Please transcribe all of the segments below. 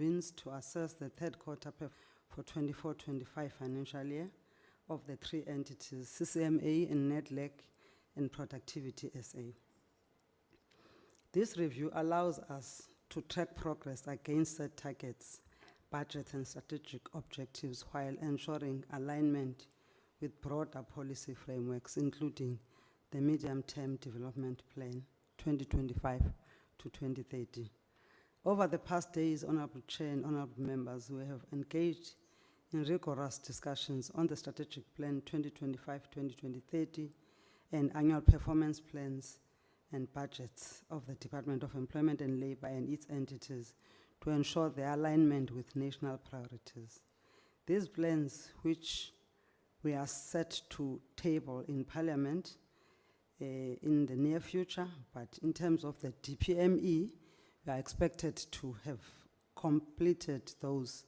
convenes to assess the third quarter for 24-25 financial year of the three entities, CCMA and Nedlac and Productivity SA. This review allows us to track progress against set targets, budgets and strategic objectives while ensuring alignment with broader policy frameworks, including the Medium-Term Development Plan 2025 to 2030. Over the past days, Honourable Chair and Honourable Members, we have engaged in rigorous discussions on the Strategic Plan 2025-2030 and annual performance plans and budgets of the Department of Employment and Labour and its entities to ensure their alignment with national priorities. These plans, which we are set to table in Parliament in the near future, but in terms of the DPME, we are expected to have completed those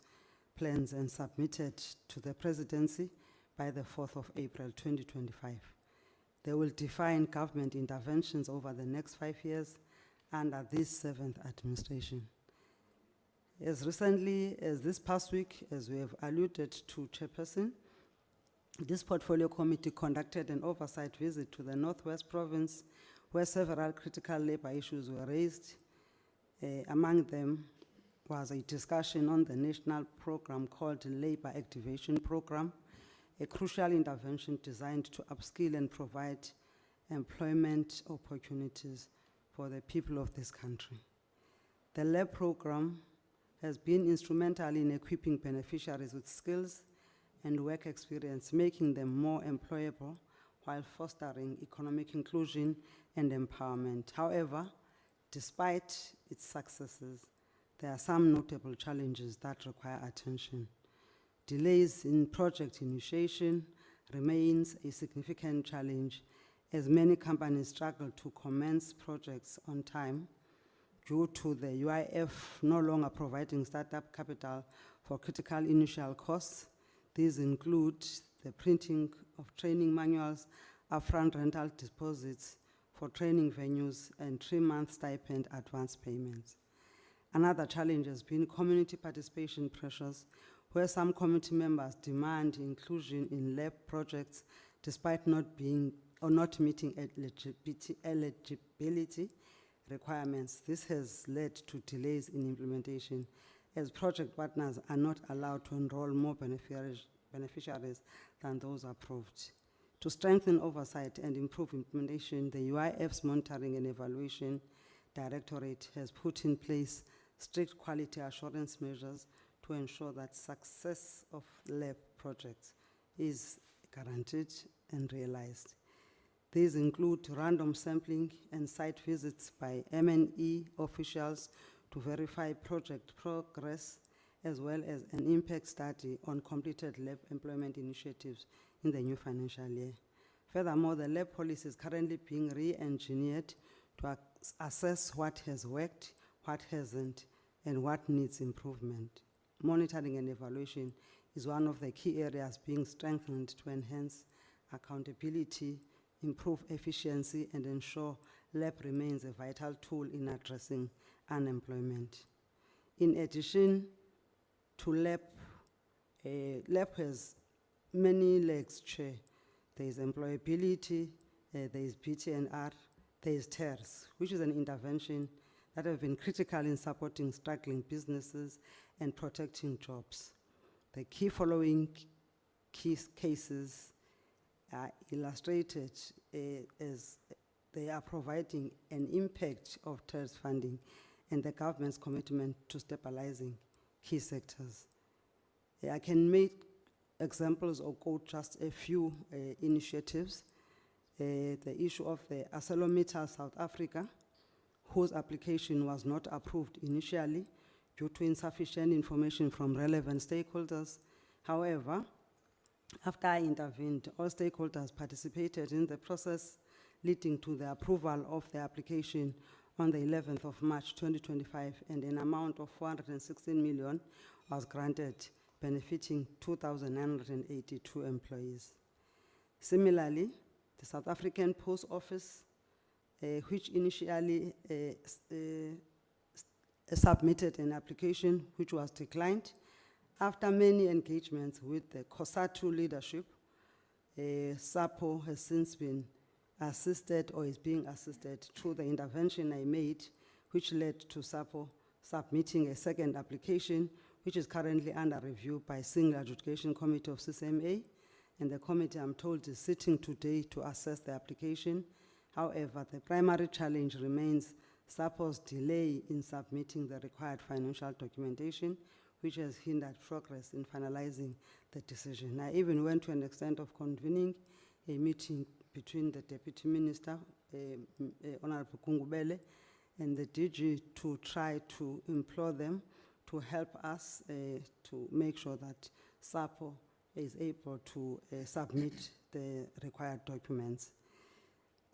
plans and submitted to the Presidency by the 4th of April 2025. They will define government interventions over the next 5 years under this 7th administration. As recently as this past week, as we have alluded to, Chairperson, this portfolio committee conducted an oversight visit to the Northwest Province where several critical labor issues were raised. Among them was a discussion on the national program called Labor Activation Program, a crucial intervention designed to upskill and provide employment opportunities for the people of this country. The LAB program has been instrumental in equipping beneficiaries with skills and work experience, making them more employable while fostering economic inclusion and empowerment. However, despite its successes, there are some notable challenges that require attention. Delays in project initiation remains a significant challenge as many companies struggle to commence projects on time due to the UIF no longer providing startup capital for critical initial costs. These include the printing of training manuals, upfront rental deposits for training venues, and 3-month stipend advance payments. Another challenge has been community participation pressures, where some committee members demand inclusion in LAB projects despite not meeting eligibility requirements. This has led to delays in implementation as project partners are not allowed to enroll more beneficiaries than those approved. To strengthen oversight and improve implementation, the UIF's Monitoring and Evaluation Directorate has put in place strict quality assurance measures to ensure that success of LAB projects is guaranteed and realized. These include random sampling and site visits by M&E officials to verify project progress, as well as an impact study on completed LAB employment initiatives in the new financial year. Furthermore, the LAB policy is currently being re-engineered to assess what has worked, what hasn't, and what needs improvement. Monitoring and evaluation is one of the key areas being strengthened to enhance accountability, improve efficiency, and ensure LAB remains a vital tool in addressing unemployment. In addition to LAB, LAB has many legs, Chair. There is employability, there is BTNR, there is TERS, which is an intervention that have been critical in supporting struggling businesses and protecting jobs. The key following cases are illustrated as they are providing an impact of TERS funding and the government's commitment to stabilizing key sectors. I can make examples or quote just a few initiatives. The issue of the ArcelorMittal South Africa, whose application was not approved initially due to insufficient information from relevant stakeholders. However, after I intervened, all stakeholders participated in the process, leading to the approval of the application on the 11th of March 2025, and an amount of 416 million was granted, benefiting 2,982 employees. Similarly, the South African Post Office, which initially submitted an application which was declined. After many engagements with the COSATU leadership, SAPO has since been assisted or is being assisted through the intervention I made, which led to SAPO submitting a second application, which is currently under review by Single Adjudication Committee of CCMA, and the committee, I'm told, is sitting today to assess the application. However, the primary challenge remains SAPO's delay in submitting the required financial documentation, which has hindered progress in finalizing the decision. I even went to an extent of convening a meeting between the Deputy Minister, Honorable Kungubele, and the DG to try to implore them to help us to make sure that SAPO is able to submit the required documents.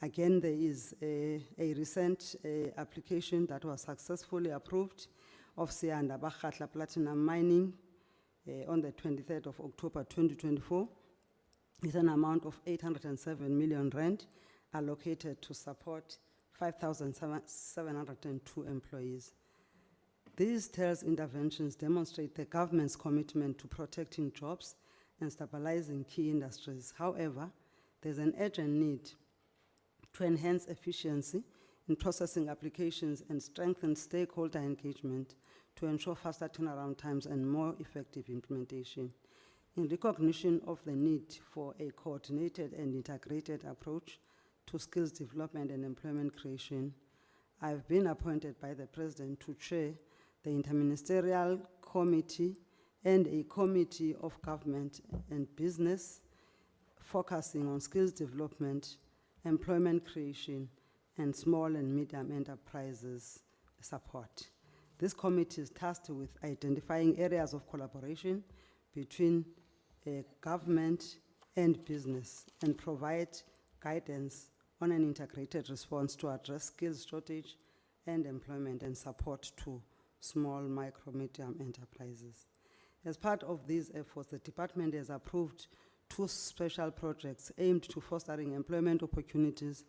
Again, there is a recent application that was successfully approved of Sianda Bakhatla Platinum Mining on the 23rd of October 2024. It's an amount of 807 million rand allocated to support 5,702 employees. These TELS interventions demonstrate the government's commitment to protecting jobs and stabilizing key industries. However, there's an urgent need to enhance efficiency in processing applications and strengthen stakeholder engagement to ensure faster turnaround times and more effective implementation. In recognition of the need for a coordinated and integrated approach to skills development and employment creation, I've been appointed by the President to chair the Interministerial Committee and a Committee of Government and Business focusing on skills development, employment creation, and small and medium enterprises support. This committee is tasked with identifying areas of collaboration between government and business and provide guidance on an integrated response to address skills shortage and employment and support to small, micro, medium enterprises. As part of these efforts, the department has approved 2 special projects aimed to fostering employment opportunities.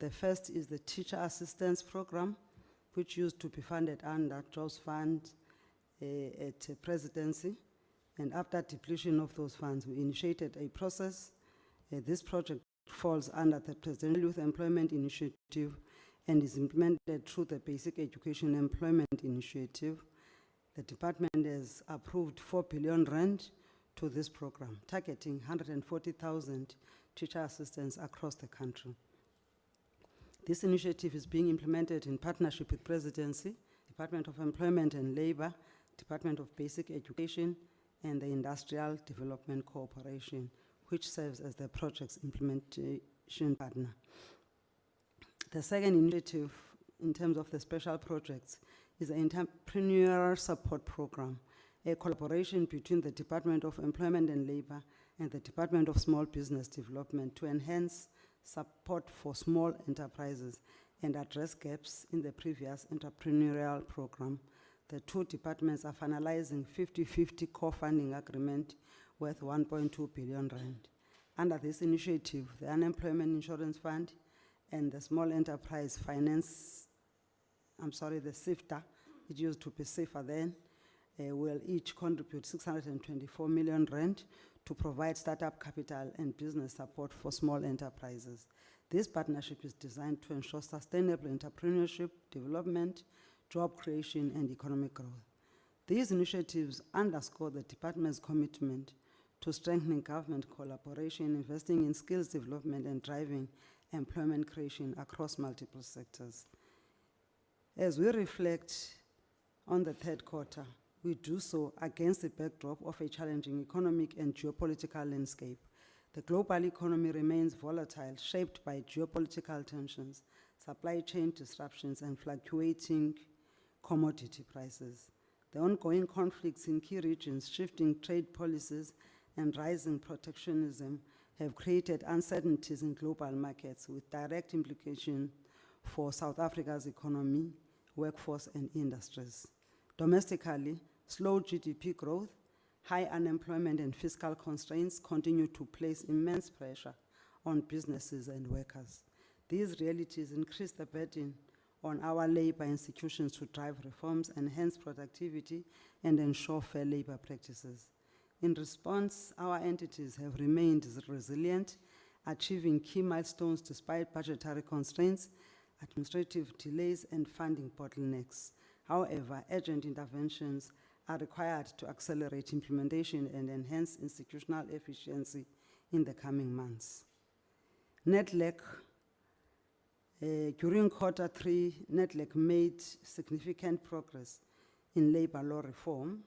The first is the Teacher Assistance Program, which used to be funded under Jobs Fund at Presidency. And after depletion of those funds, we initiated a process. This project falls under the Presidential Youth Employment Initiative and is implemented through the Basic Education Employment Initiative. The department has approved 4 billion rand to this program, targeting 140,000 teacher assistants across the country. This initiative is being implemented in partnership with Presidency, Department of Employment and Labor, Department of Basic Education, and the Industrial Development Corporation, which serves as the project's implementation partner. The second initiative in terms of the special projects is the Entrepreneurial Support Program, a collaboration between the Department of Employment and Labor and the Department of Small Business Development to enhance support for small enterprises and address gaps in the previous entrepreneurial program. The 2 departments are finalizing 50-50 co-funding agreement worth 1.2 billion rand. Under this initiative, the Unemployment Insurance Fund and the Small Enterprise Finance, the SIFTA, it used to be safer then, will each contribute 624 million rand to provide startup capital and business support for small enterprises. This partnership is designed to ensure sustainable entrepreneurship, development, job creation, and economic growth. These initiatives underscore the department's commitment to strengthening government collaboration, investing in skills development, and driving employment creation across multiple sectors. As we reflect on the 3rd quarter, we do so against the backdrop of a challenging economic and geopolitical landscape. The global economy remains volatile, shaped by geopolitical tensions, supply chain disruptions, and fluctuating commodity prices. The ongoing conflicts in key regions, shifting trade policies, and rising protectionism have created uncertainties in global markets with direct implications for South Africa's economy, workforce, and industries. Domestically, slow GDP growth, high unemployment, and fiscal constraints continue to place immense pressure on businesses and workers. These realities increase the burden on our labor institutions to drive reforms, enhance productivity, and ensure fair labor practices. In response, our entities have remained resilient, achieving key milestones despite budgetary constraints, administrative delays, and funding bottlenecks. However, urgent interventions are required to accelerate implementation and enhance institutional efficiency in the coming months. Nedlac, during Q3, Nedlac made significant progress in labor law reform,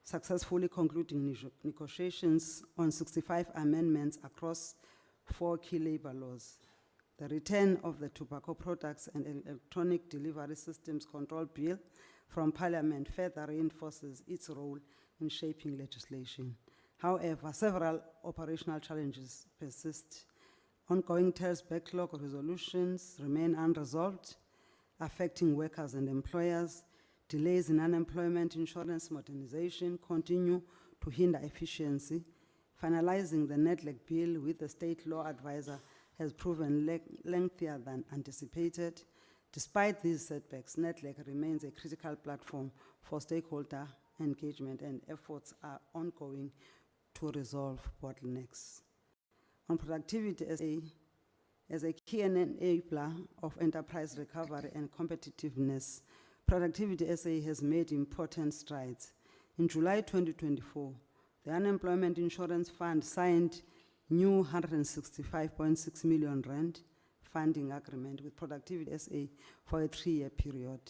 successfully concluding negotiations on 65 amendments across 4 key labor laws. The return of the Tobacco Products and Electronic Delivery Systems Control Bill from Parliament further reinforces its role in shaping legislation. However, several operational challenges persist. Ongoing TERS backlog resolutions remain unresolved, affecting workers and employers. Delays in unemployment insurance modernization continue to hinder efficiency. Finalizing the Nedlac bill with the state law advisor has proven lengthier than anticipated. Despite these setbacks, Nedlac remains a critical platform for stakeholder engagement, and efforts are ongoing to resolve bottlenecks. On Productivity SA, as a key enabler of enterprise recovery and competitiveness, Productivity SA has made important strides. In July 2024, the Unemployment Insurance Fund signed new 165.6 million rand funding agreement with Productivity SA for a 3-year period.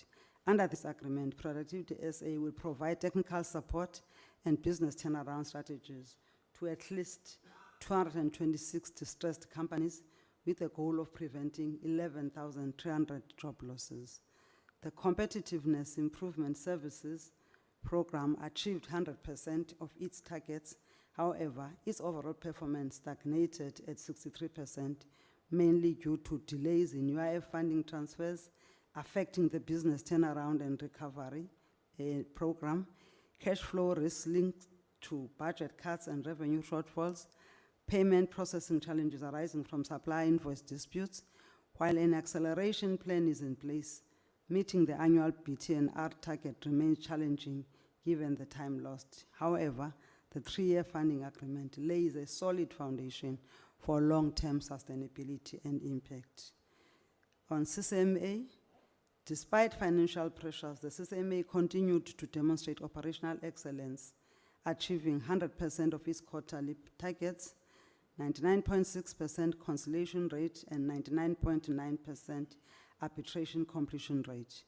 Under this agreement, Productivity SA will provide technical support and business turnaround strategies to at least 226 distressed companies with the goal of preventing 11,300 job losses. The Competitiveness Improvement Services program achieved 100% of its targets. However, its overall performance stagnated at 63%, mainly due to delays in UIF funding transfers, affecting the business turnaround and recovery program, cash flow risks linked to budget cuts and revenue shortfalls, payment processing challenges arising from supply invoice disputes. While an acceleration plan is in place, meeting the annual BT&R target remains challenging given the time lost. However, the 3-year funding agreement lays a solid foundation for long-term sustainability and impact. On CCMA, despite financial pressures, the CCMA continued to demonstrate operational excellence, achieving 100% of its quarterly targets, 99.6% conciliation rate, and 99.9% arbitration completion rate.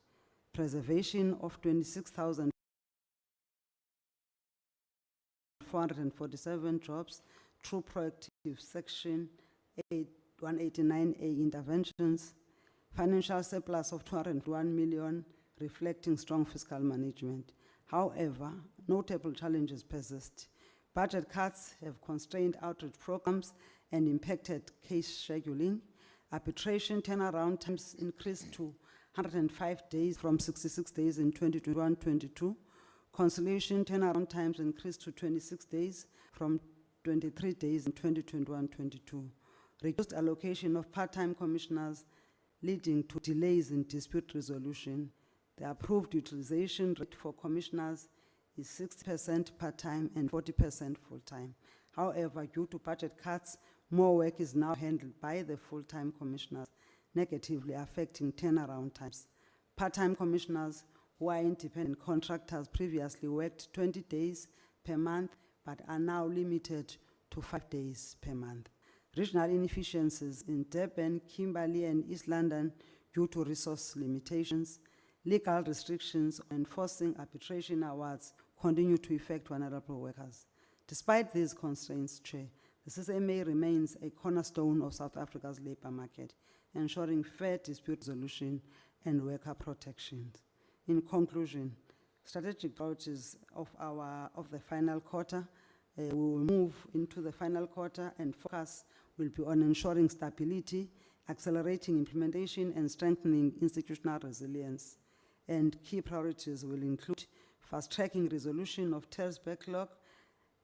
Preservation of 26,447 jobs through proactive Section 189A interventions, financial surplus of 201 million, reflecting strong fiscal management. However, notable challenges persist. Budget cuts have constrained outreach programs and impacted case scheduling. Arbitration turnaround times increased to 105 days from 66 days in 2021-22. Conciliation turnaround times increased to 26 days from 23 days in 2021-22. Reduced allocation of part-time commissioners leading to delays in dispute resolution. The approved utilization rate for commissioners is 60% part-time and 40% full-time. However, due to budget cuts, more work is now handled by the full-time commissioners, negatively affecting turnaround times. Part-time commissioners who are independent contractors previously worked 20 days per month, but are now limited to 5 days per month. Regional inefficiencies in Durban, Kimberley, and East London due to resource limitations. Legal restrictions on enforcing arbitration awards continue to affect vulnerable workers. Despite these constraints, Chair, the CCMA remains a cornerstone of South Africa's labour market, ensuring fair dispute resolution and worker protection. In conclusion, strategic priorities of the final quarter, we will move into the final quarter, and focus will be on ensuring stability, accelerating implementation, and strengthening institutional resilience. And key priorities will include fast-tracking resolution of TERS backlog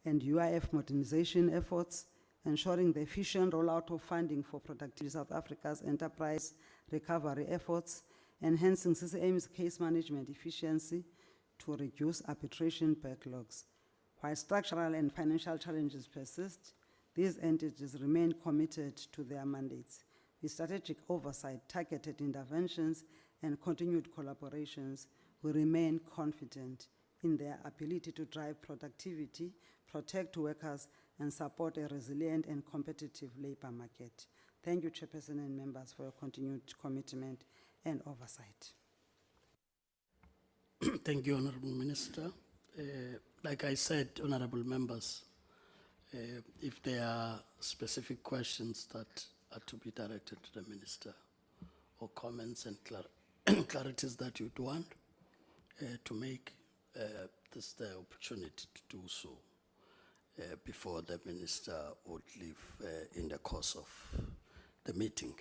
and UIF modernization efforts, ensuring the efficient rollout of funding for Productivity South Africa's enterprise recovery efforts, enhancing CCMA's case management efficiency to reduce arbitration backlogs. While structural and financial challenges persist, these entities remain committed to their mandates. With strategic oversight, targeted interventions, and continued collaborations, we remain confident in their ability to drive productivity, protect workers, and support a resilient and competitive labor market. Thank you, Chairperson and members, for your continued commitment and oversight. Thank you, Honorable Minister. Like I said, honorable members, if there are specific questions that are to be directed to the Minister, or comments and clarities that you'd want to make, this is the opportunity to do so before the Minister would leave in the course of the meeting.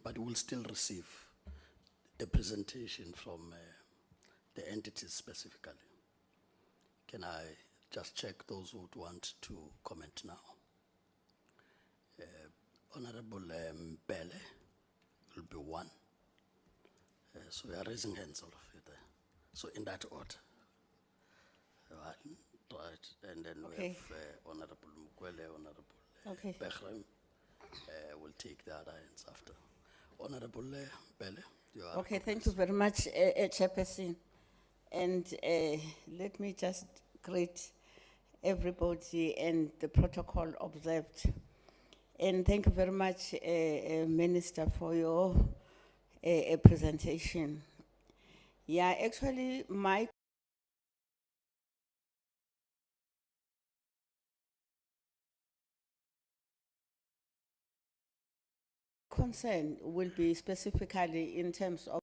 But we'll still receive the presentation from the entities specifically. Can I just check those who would want to comment now? Honorable Bele will be one. So we are raising hands, all of you there. So in that order. Right, and then we have Honorable Mukwele, Honorable Bechrem. We'll take the other hands after. Honorable Bele, you are Okay, thank you very much, Chairperson. And let me just greet everybody and the protocol observed. And thank you very much, Minister, for your presentation. Yeah, actually, my concern will be specifically in terms of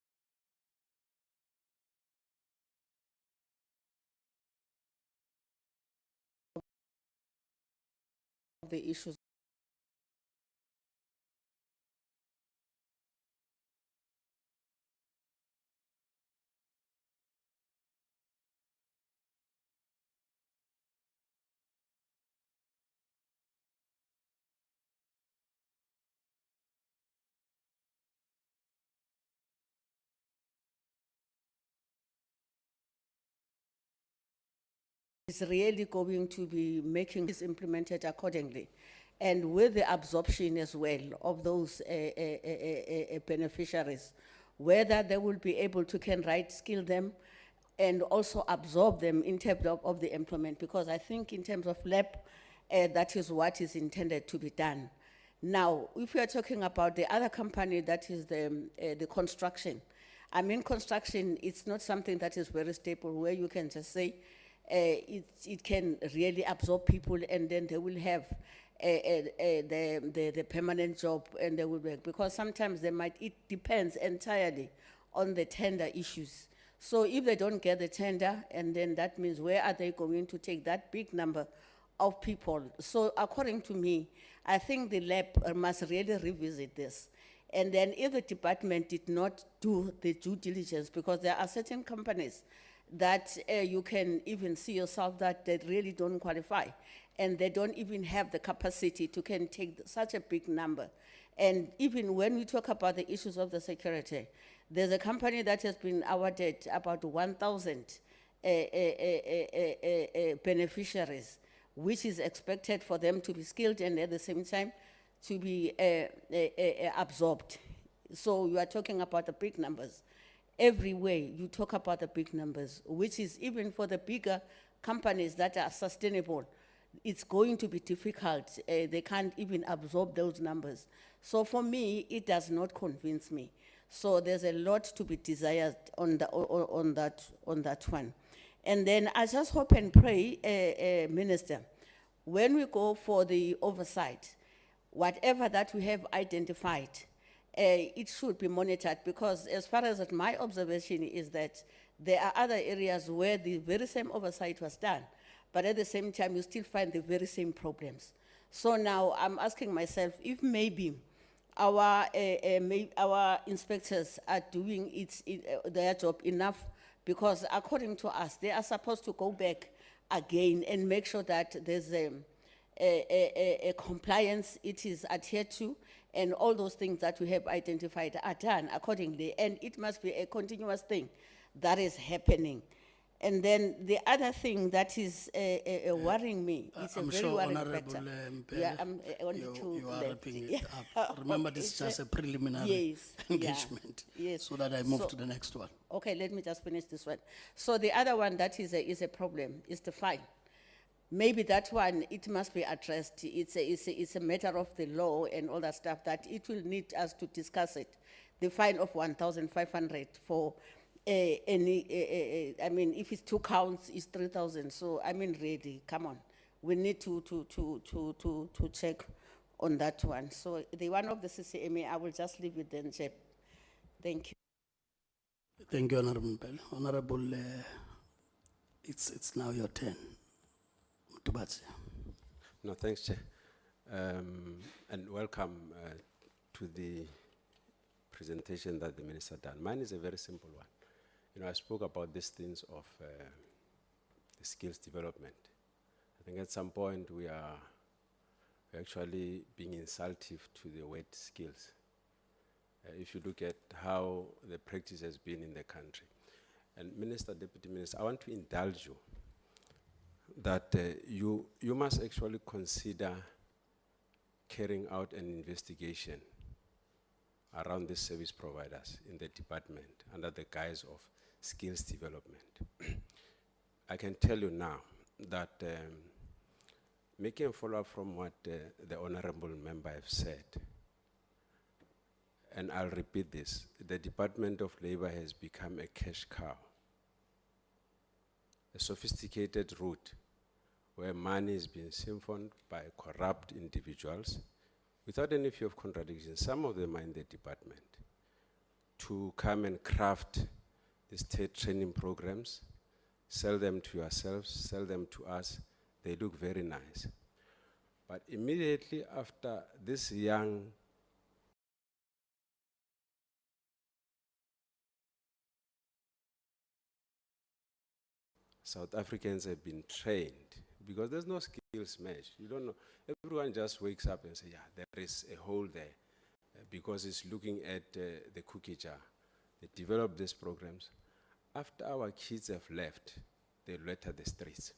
the issues is really going to be making this implemented accordingly. And with the absorption as well of those beneficiaries, whether they will be able to right skill them and also absorb them in terms of the employment, because I think in terms of lab, that is what is intended to be done. Now, if we are talking about the other company, that is the construction. I mean, construction, it's not something that is very stable where you can just say, it can really absorb people and then they will have the permanent job and they will work, because sometimes it depends entirely on the tender issues. So if they don't get the tender, and then that means where are they going to take that big number of people? So according to me, I think the lab must really revisit this. And then if the department did not do the due diligence, because there are certain companies that you can even see yourself that they really don't qualify and they don't even have the capacity to take such a big number. And even when we talk about the issues of the security, there's a company that has been awarded about 1,000 beneficiaries, which is expected for them to be skilled and at the same time to be absorbed. So you are talking about the big numbers. Every way you talk about the big numbers, which is even for the bigger companies that are sustainable, it's going to be difficult. They can't even absorb those numbers. So for me, it does not convince me. So there's a lot to be desired on that one. And then I just hope and pray, Minister, when we go for the oversight, whatever that we have identified, it should be monitored, because as far as my observation is that there are other areas where the very same oversight was done, but at the same time you still find the very same problems. So now I'm asking myself if maybe our inspectors are doing their job enough, because according to us, they are supposed to go back again and make sure that there's a compliance, it is adhered to, and all those things that we have identified are done accordingly, and it must be a continuous thing that is happening. And then the other thing that is worrying me, it's a I'm very sure worrying Honorable factor. Mpele, Yeah, I'm on the two you are left. wrapping it up. Remember, this is It's just a preliminary yes, yeah, engagement. yes. So that I move So- to the next one. Okay, let me just finish this one. So the other one that is a problem is the fine. Maybe that one, it must be addressed. It's a matter of the law and all that stuff that it will need us to discuss it. The fine of 1,500 for I mean, if it's 2 counts, it's 3,000. So, I mean, really, come on. We need to check on that one. So the one of the CCMA, I will just leave it then, Chair. Thank you. Thank you, Honorable Mpele. Honorable, it's now your turn. Mtubatsi. No, thanks, Chair. And welcome to the presentation that the Minister done. Mine is a very simple one. You know, I spoke about these things of the skills development. I think at some point we're actually being insultive to the word skills. If you look at how the practice has been in the country. And Minister, Deputy Minister, I want to indulge you that you must actually consider carrying out an investigation around these service providers in the department under the guise of skills development. I can tell you now that making a follow-up from what the honorable member have said, and I'll repeat this, the Department of Labor has become a cash cow, a sophisticated route where money is being siphoned by corrupt individuals without any fear of contradiction. Some of them are in the department to come and craft these training programs, sell them to yourselves, sell them to us. They look very nice. But immediately after this young South Africans have been trained, because there's no skills match. You don't know. Everyone just wakes up and says, yeah, there is a hole there, because it's looking at the cookie jar. They develop these programs. After our kids have left, they litter the streets.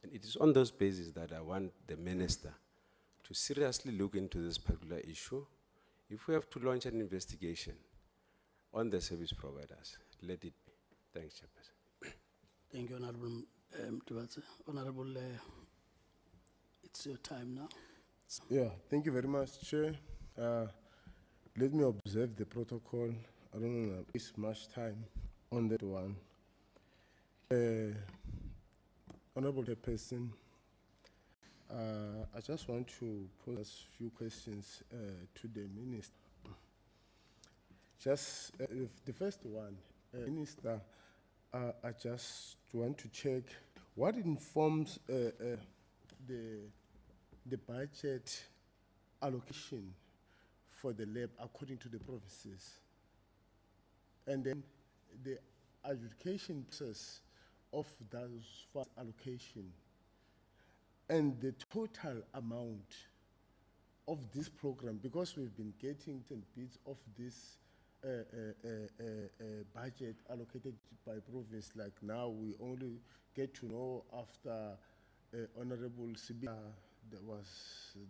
And it is on those bases that I want the minister to seriously look into this particular issue. If we have to launch an investigation on the service providers, let it be. Thanks, Chairperson. Thank you, Honorable Mtubatsi. Honorable, it's your time now. Yeah, thank you very much, Chair. Let me observe the protocol. I don't want to waste much time on that one. Honorable Chairperson, I just want to pose a few questions to the Minister. Just the first one, Minister, I just want to check what informs the budget allocation for the lab according to the provinces, and then the adjudication process of those funds allocation, and the total amount of this program, because we've been getting 10 bits of this budget allocated by province. Like now, we only get to know after Honorable Sibi, that was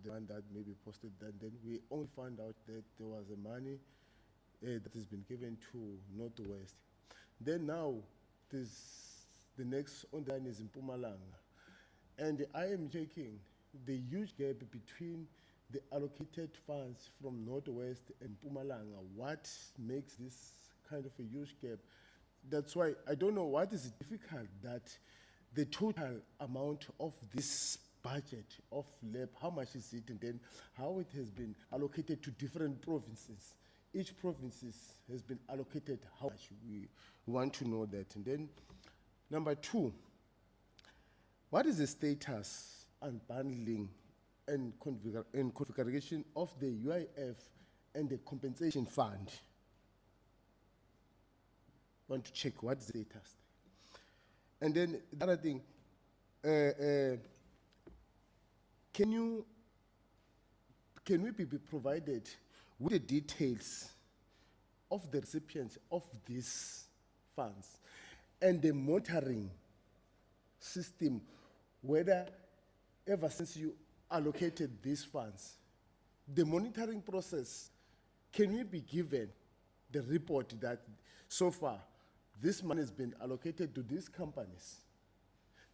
the one that maybe posted that. Then we only found out that there was a money that has been given to Northwest. Then now, the next on the line is in Mpumalanga, and I am checking the huge gap between the allocated funds from Northwest and Mpumalanga. What makes this kind of a huge gap? That's why I don't know what is difficult that the total amount of this budget of lab, how much is it, and then how it has been allocated to different provinces. Each province has been allocated how much. We want to know that. And then number two, what is the status unbundling and configuration of the UIF and the compensation fund? Want to check what is the status. And then the other thing, can we be provided with the details of the recipients of these funds and the monitoring system, whether ever since you allocated these funds, the monitoring process, can we be given the report that so far this money has been allocated to these companies?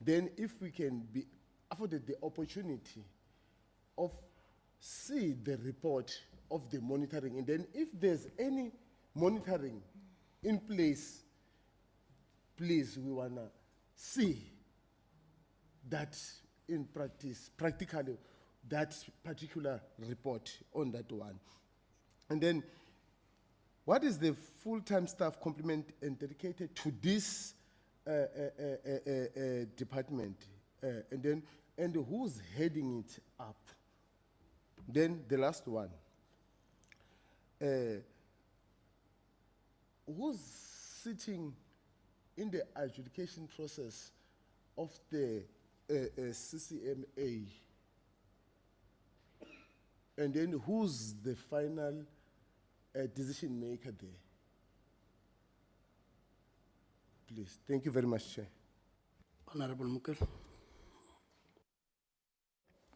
Then if we can be afforded the opportunity of see the report of the monitoring, and then if there's any monitoring in place, please, we wanna see that in practice, practically, that particular report on that one. And then, what is the full-time staff complement and dedicated to this department? And who's heading it up? Then the last one. Who's sitting in the adjudication process of the CCMA? And then who's the final decision maker there? Please, thank you very much, Chair. Honorable Mukel.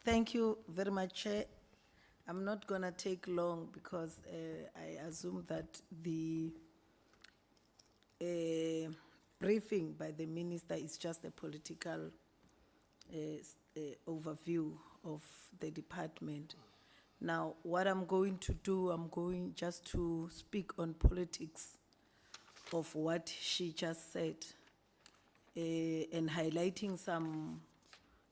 Thank you very much, Chair. I'm not going to take long because I assume that the briefing by the minister is just a political overview of the department. Now, what I'm going to do, I'm going just to speak on politics of what she just said and highlighting some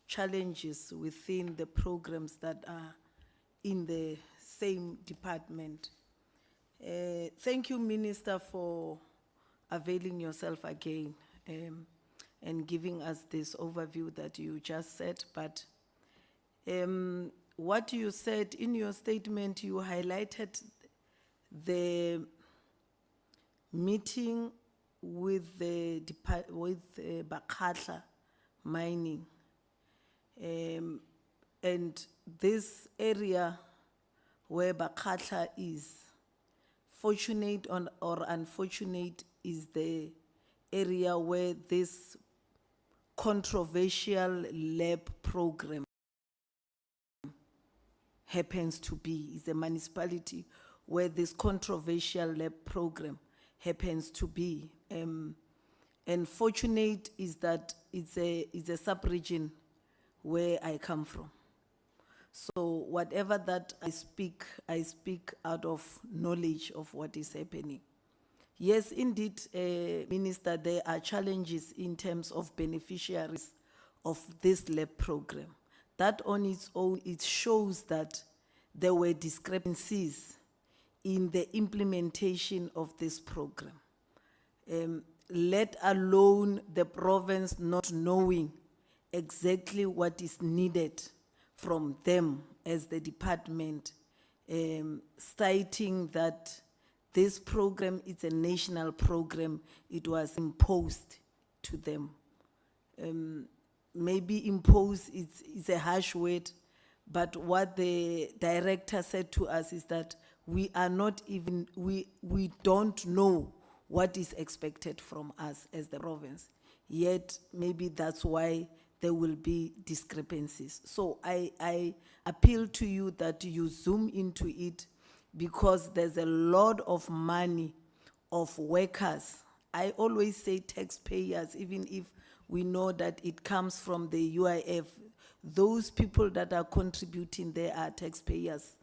challenges within the programs that are in the same department. Thank you, Minister, for availing yourself again and giving us this overview that you just said. But what you said in your statement, you highlighted the meeting with the Bakhatla mining. And this area where Bakhatla is, fortunate or unfortunate, is the area where this controversial lab program happens to be. It's a municipality where this controversial lab program happens to be. And fortunate is that it's a sub-region where I come from. So whatever that I speak out of knowledge of what is happening. Yes, indeed, Minister, there are challenges in terms of beneficiaries of this lab program. That on its own, it shows that there were discrepancies in the implementation of this program. Let alone the province not knowing exactly what is needed from them as the department, citing that this program is a national program, it was imposed to them. Maybe imposed is a harsh word, but what the director said to us is that we are not even, we don't know what is expected from us as the province. Yet, maybe that's why there will be discrepancies. So I appeal to you that you zoom into it, because there's a lot of money of workers. I always say taxpayers, even if we know that it comes from the UIF. Those people that are contributing there are taxpayers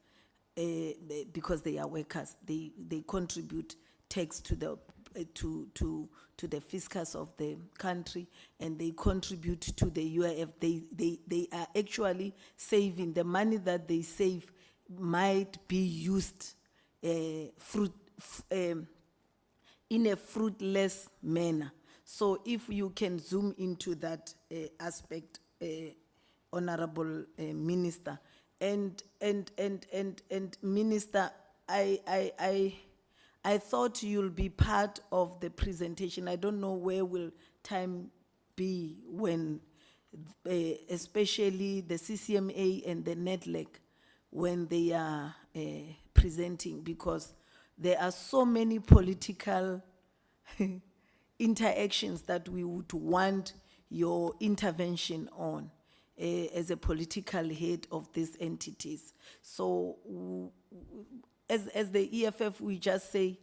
because they are workers. They contribute tax to the fiscus of the country, and they contribute to the UIF. They are actually saving. The money that they save might be used in a fruitless manner. So if you can zoom into that aspect, Honorable Minister, and Minister, I thought you'll be part of the presentation. I don't know where will time be when, especially the CCMA and the Nedlac when they are presenting, because there are so many political interactions that we would want your intervention on as a political head of these entities. So as the EFF, we just say,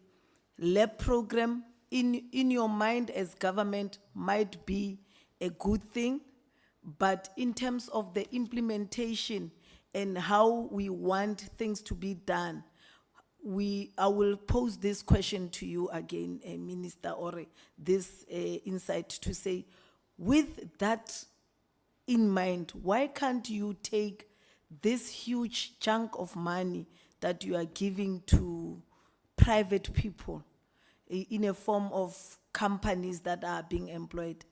lab program in your mind as government might be a good thing, but in terms of the implementation and how we want things to be done, I will pose this question to you again, Minister Ore, this insight to say, with that in mind, why can't you take this huge chunk of money that you are giving to private people in a form of companies that are being employed,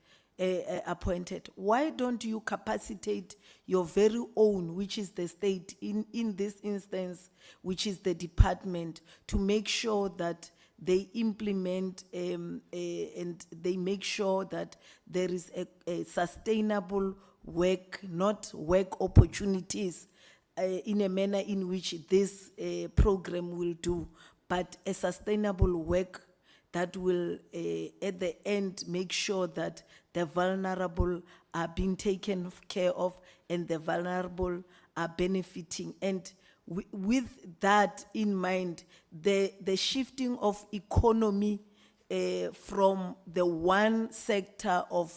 appointed? Why don't you capacitate your very own, which is the state, in this instance, which is the department, to make sure that they implement and they make sure that there is a sustainable work, not work opportunities, in a manner in which this program will do, but a sustainable work that will, at the end, make sure that the vulnerable are being taken care of and the vulnerable are benefiting. And with that in mind, the shifting of economy from the one sector of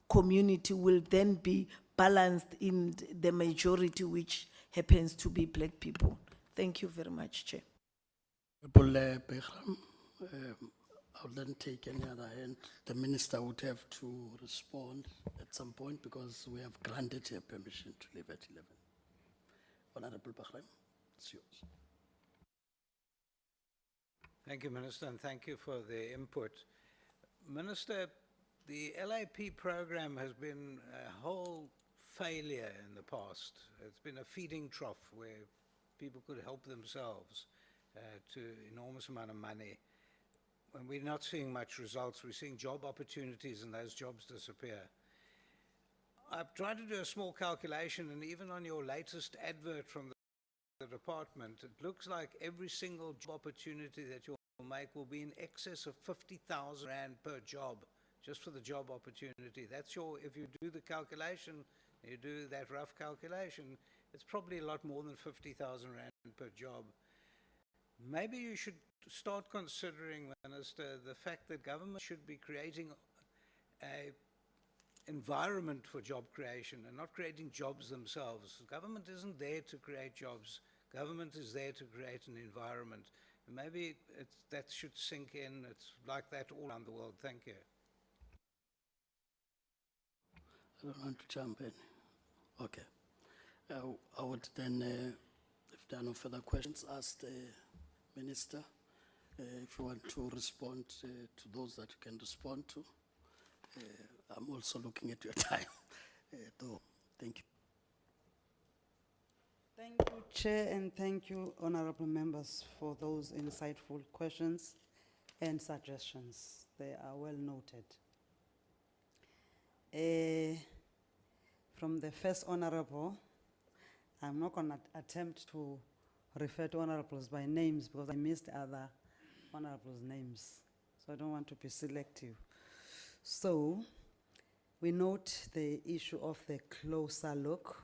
community will then be balanced in the majority, which happens to be black people. Thank you very much, Chair. Honorable Behram, I'll then take any other hand. The minister would have to respond at some point because we have granted her permission to leave at 11. Honorable Behram, it's yours. Thank you, Minister, and thank you for the input. Minister, the LAP program has been a whole failure in the past. It's been a feeding trough where people could help themselves to enormous amount of money. When we're not seeing much results, we're seeing job opportunities and those jobs disappear. I've tried to do a small calculation, and even on your latest advert from the department, it looks like every single job opportunity that you'll make will be in excess of 50,000 Rand per job, just for the job opportunity. That's your, if you do the calculation, you do that rough calculation, it's probably a lot more than 50,000 Rand per job. Maybe you should start considering, Minister, the fact that government should be creating an environment for job creation and not creating jobs themselves. Government isn't there to create jobs. Government is there to create an environment. And maybe that should sink in. It's like that all around the world. Thank you. I don't want to jump in. Okay. I would then, if there are no further questions, ask the Minister if you want to respond to those that you can respond to. I'm also looking at your time, though. Thank you. Thank you, Chair, and thank you, honorable members, for those insightful questions and suggestions. They are well noted. From the first honorable, I'm not going to attempt to refer to honorables by names because I missed other honorables' names. So I don't want to be selective. So we note the issue of the closer look.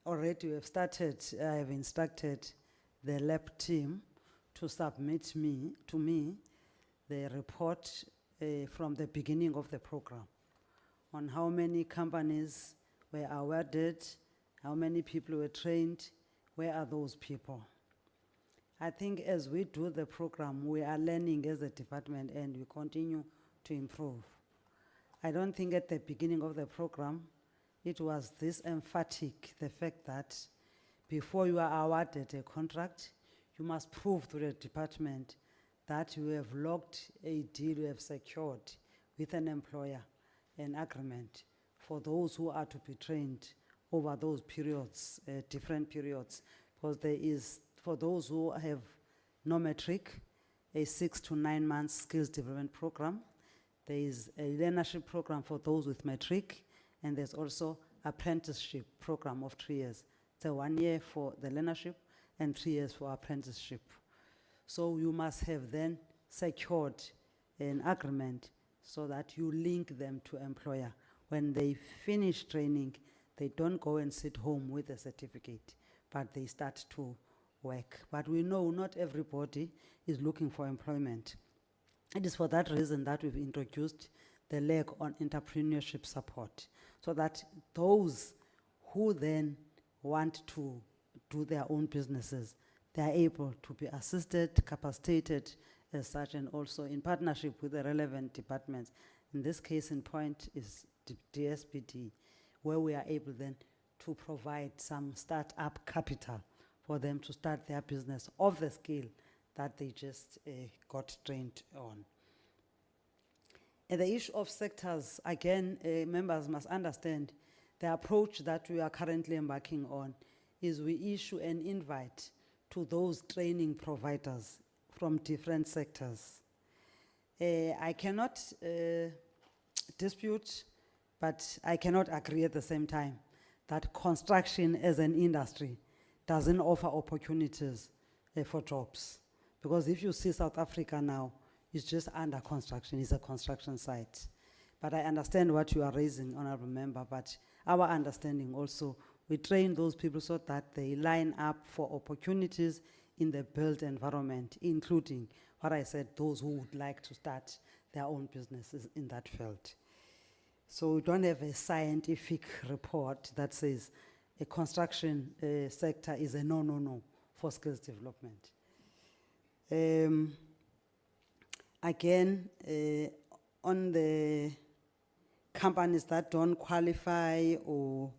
Already we have started, I have instructed the lab team to submit to me the report from the beginning of the program on how many companies were awarded, how many people were trained, where are those people? I think as we do the program, we are learning as a department and we continue to improve. I don't think at the beginning of the program, it was this emphatic, the fact that before you are awarded a contract, you must prove to the department that you have locked a deal, you have secured with an employer an agreement for those who are to be trained over those periods, different periods, because there is, for those who have no matric, a 6 to 9 months skills development program. There is a learnership program for those with matric, and there's also apprenticeship program of 3 years. It's a 1 year for the learnership and 3 years for apprenticeship. So you must have then secured an agreement so that you link them to employer. When they finish training, they don't go and sit home with a certificate, but they start to work. But we know not everybody is looking for employment. It is for that reason that we've introduced the leg on entrepreneurship support, so that those who then want to do their own businesses, they are able to be assisted, capacitated as such, and also in partnership with the relevant departments. In this case in point is DSPD, where we are able then to provide some start-up capital for them to start their business of the skill that they just got trained on. And the issue of sectors, again, members must understand the approach that we are currently embarking on is we issue an invite to those training providers from different sectors. I cannot dispute, but I cannot agree at the same time that construction as an industry doesn't offer opportunities for jobs. Because if you see South Africa now, it's just under construction, it's a construction site. But I understand what you are raising, Honorable Member, but our understanding also, we train those people so that they line up for opportunities in the built environment, including what I said, those who would like to start their own businesses in that field. So we don't have a scientific report that says a construction sector is a no for skills development. Again, on the companies that don't qualify or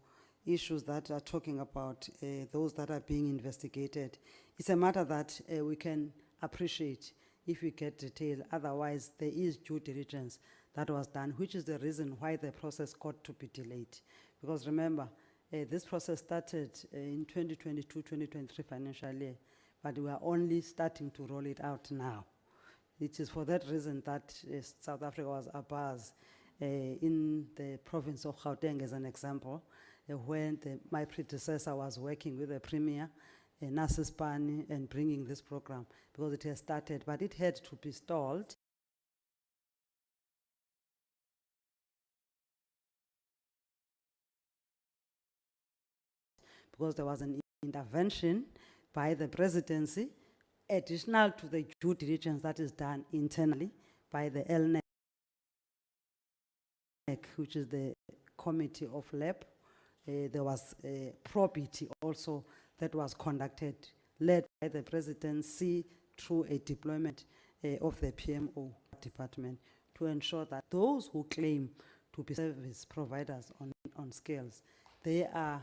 issues that are talking about those that are being investigated, it's a matter that we can appreciate if we get detail. Otherwise, there is due diligence that was done, which is the reason why the process got to be delayed. Because remember, this process started in 2022-2023 financial year, but we are only starting to roll it out now. It is for that reason that South Africa was abuzz in the province of Gauteng, as an example, when my predecessor was working with the Premier, Nasispani, and bringing this program, because it has started, but it had to be stalled. Because there was an intervention by the presidency, additional to the due diligence that is done internally by the LNEC, which is the Committee of LAB. There was a probity also that was conducted, led by the presidency through a deployment of the PMO department to ensure that those who claim to be service providers on scales, they are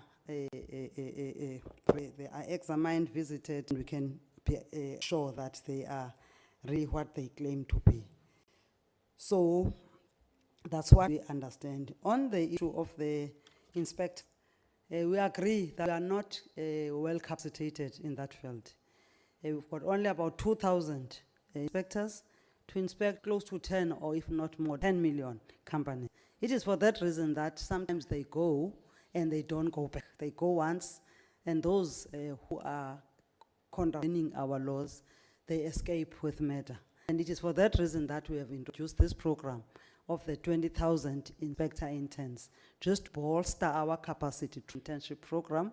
examined, visited, and we can be sure that they are really what they claim to be. So that's what we understand. On the issue of the inspector, we agree that we are not well capacitated in that field. We've got only about 2,000 inspectors to inspect close to 10 or if not more, 10 million companies. It is for that reason that sometimes they go and they don't go back. They go once, and those who are contravening our laws, they escape with murder. And it is for that reason that we have introduced this program of the 20,000 inspector interns, just to bolster our capacity to internship program,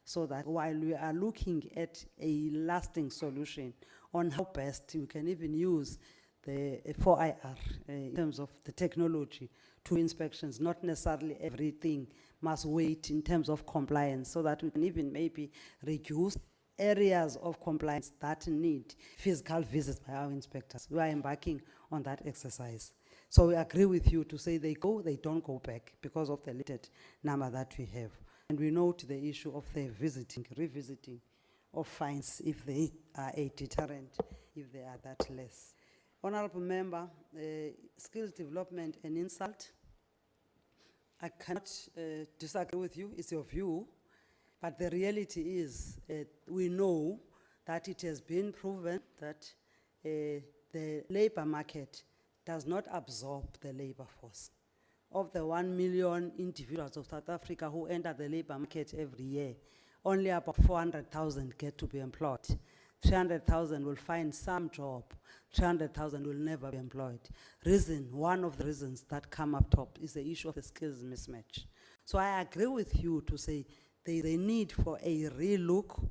so that while we are looking at a lasting solution on how best we can even use the 4IR in terms of the technology to inspections, not necessarily everything must wait in terms of compliance, so that we can even maybe reduce areas of compliance that need physical visits by our inspectors. We are embarking on that exercise. So we agree with you to say they go, they don't go back because of the limited number that we have. And we note the issue of the revisiting of fines if they are a deterrent, if they are that less. Honorable Member, skills development and insult. I cannot disagree with you, it's your view, but the reality is we know that it has been proven that the labor market does not absorb the labor force. of the 1 million individuals of South Africa who enter the labor market every year, only about 400,000 get to be employed. 300,000 will find some job. 300,000 will never be employed. One of the reasons that come up top is the issue of the skills mismatch. So I agree with you to say there is a need for a relook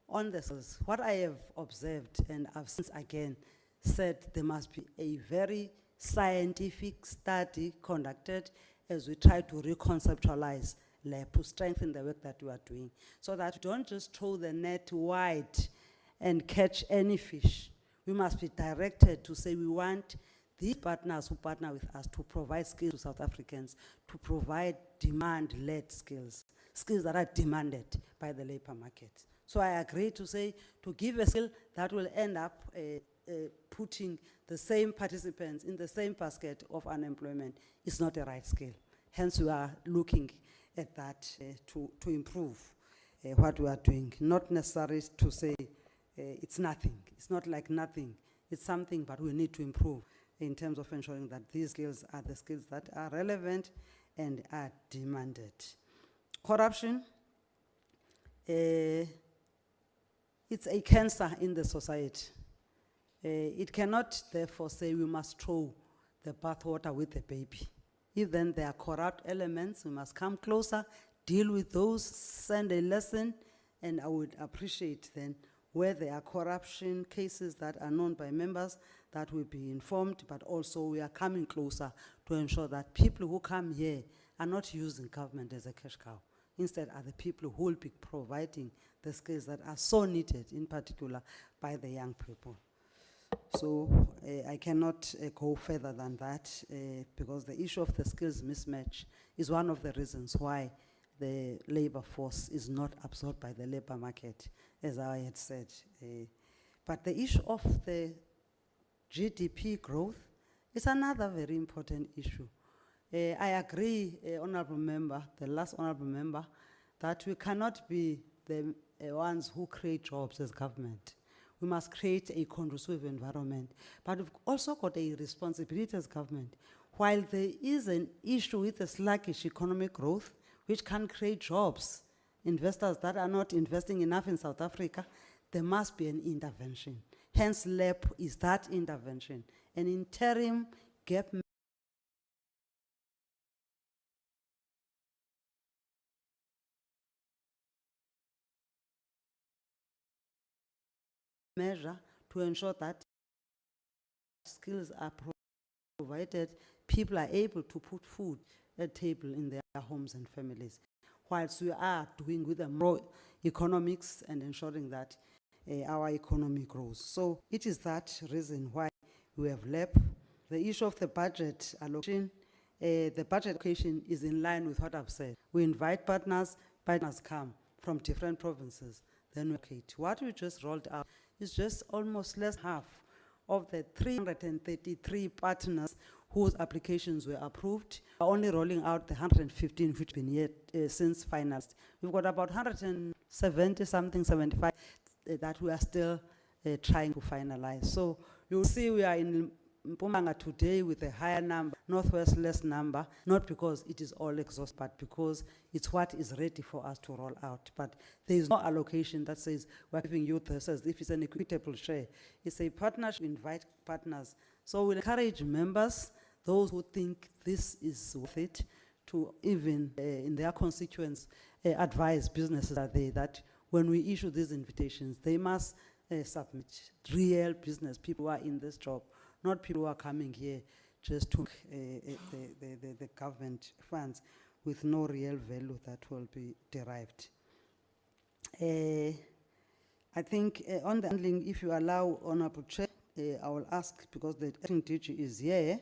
on the skills. What I have observed, and I've since again said there must be a very scientific study conducted as we try to reconceptualize lab to strengthen the work that we are doing, so that we don't just throw the net wide and catch any fish. We must be directed to say we want these partners who partner with us to provide skills to South Africans, to provide demand-led skills, skills that are demanded by the labor market. So I agree to say, to give a skill that will end up putting the same participants in the same basket of unemployment is not a right skill. Hence we are looking at that to improve what we are doing. Not necessarily to say it's nothing. It's not like nothing. It's something, but we need to improve in terms of ensuring that these skills are the skills that are relevant and are demanded. Corruption, it's a cancer in the society. It cannot therefore say we must throw the bathwater with the baby. If then there are corrupt elements, we must come closer, deal with those, send a lesson, and I would appreciate then where there are corruption cases that are known by members, that will be informed, but also we are coming closer to ensure that people who come here are not using government as a cash cow. Instead, are the people who will be providing the skills that are so needed, in particular by the young people. So I cannot go further than that because the issue of the skills mismatch is one of the reasons why the labor force is not absorbed by the labor market, as I had said. But the issue of the GDP growth is another very important issue. I agree, Honourable Member, the last Honourable Member, that we cannot be the ones who create jobs as government. We must create a conducive environment. But we've also got a responsibility as government. While there is an issue with the sluggish economic growth, which can create jobs, investors that are not investing enough in South Africa, there must be an intervention. Hence, LAP is that intervention. An interim gap measure to ensure that skills are provided, people are able to put food at table in their homes and families, whilst we are doing with the more economics and ensuring that our economy grows. So it is that reason why we have LAP. The issue of the budget allocation, the budget allocation is in line with what I've said. We invite partners come from different provinces, then we allocate. What we just rolled out is just almost less half of the 333 partners whose applications were approved. We're only rolling out the 115 which have been yet since finalized. We've got about 170 something, 75 that we are still trying to finalize. So you'll see we are in Mpumalanga today with a higher number, Northwest less number, not because it is all exhausted, but because it's what is ready for us to roll out. But there is no allocation that says we're giving you this as if it's an equitable share. It's a partnership, invite partners. So we'll encourage members, those who think this is worth it, to even in their constituents advise businesses that when we issue these invitations, they must submit real business, people who are in this job, not people who are coming here just to the government funds with no real value that will be derived. I think on the handling, if you allow, Honourable Chair, I will ask, because the acting DG is here,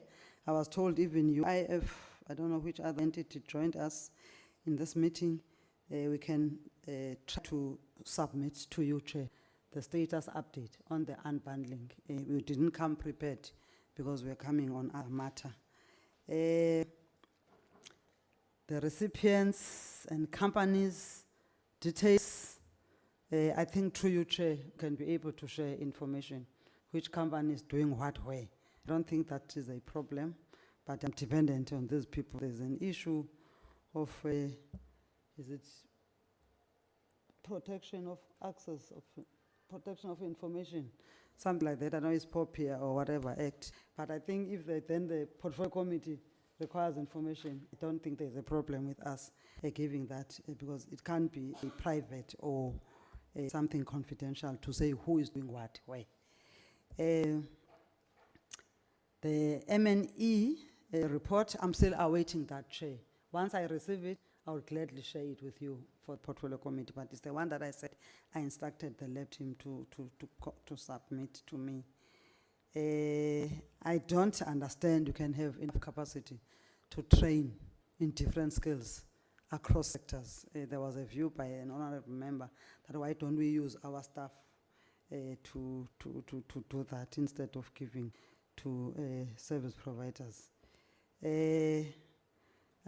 I was told even UIF, I don't know which other entity joined us in this meeting, we can try to submit to you, Chair, the status update on the unbundling. We didn't come prepared because we're coming on our matter. The recipients and companies details, I think through you, Chair, can be able to share information, which company is doing what where. I don't think that is a problem, but I'm dependent on these people. There's an issue of, is it protection of access, of protection of information, something like that. I know it's POPIA or whatever act, but I think if then the portfolio committee requires information, I don't think there's a problem with us giving that, because it can't be a private or something confidential to say who is doing what, where. The MNE report, I'm still awaiting that, Chair. Once I receive it, I will gladly share it with you for the portfolio committee, but it's the one that I said I instructed the lab team to submit to me. I don't understand you can have enough capacity to train in different skills across sectors. There was a view by an honorable member that why don't we use our staff to do that instead of giving to service providers.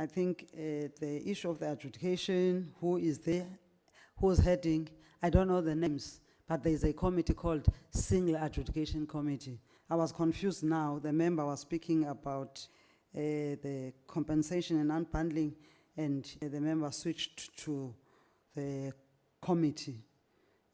I think the issue of the adjudication, who is there, who's heading, I don't know the names, but there's a committee called Single Adjudication Committee. I was confused now. The member was speaking about the compensation and unbundling, and the member switched to the committee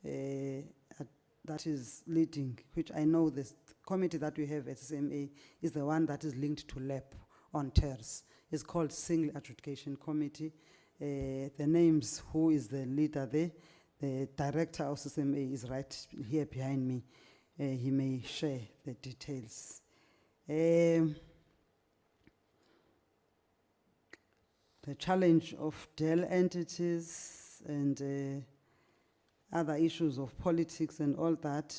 that is leading, which I know this committee that we have at CCMA is the one that is linked to LAP on TERS. It's called Single Adjudication Committee. The names, who is the leader there, the director of CCMA is right here behind me. He may share the details. The challenge of DEL entities and other issues of politics and all that,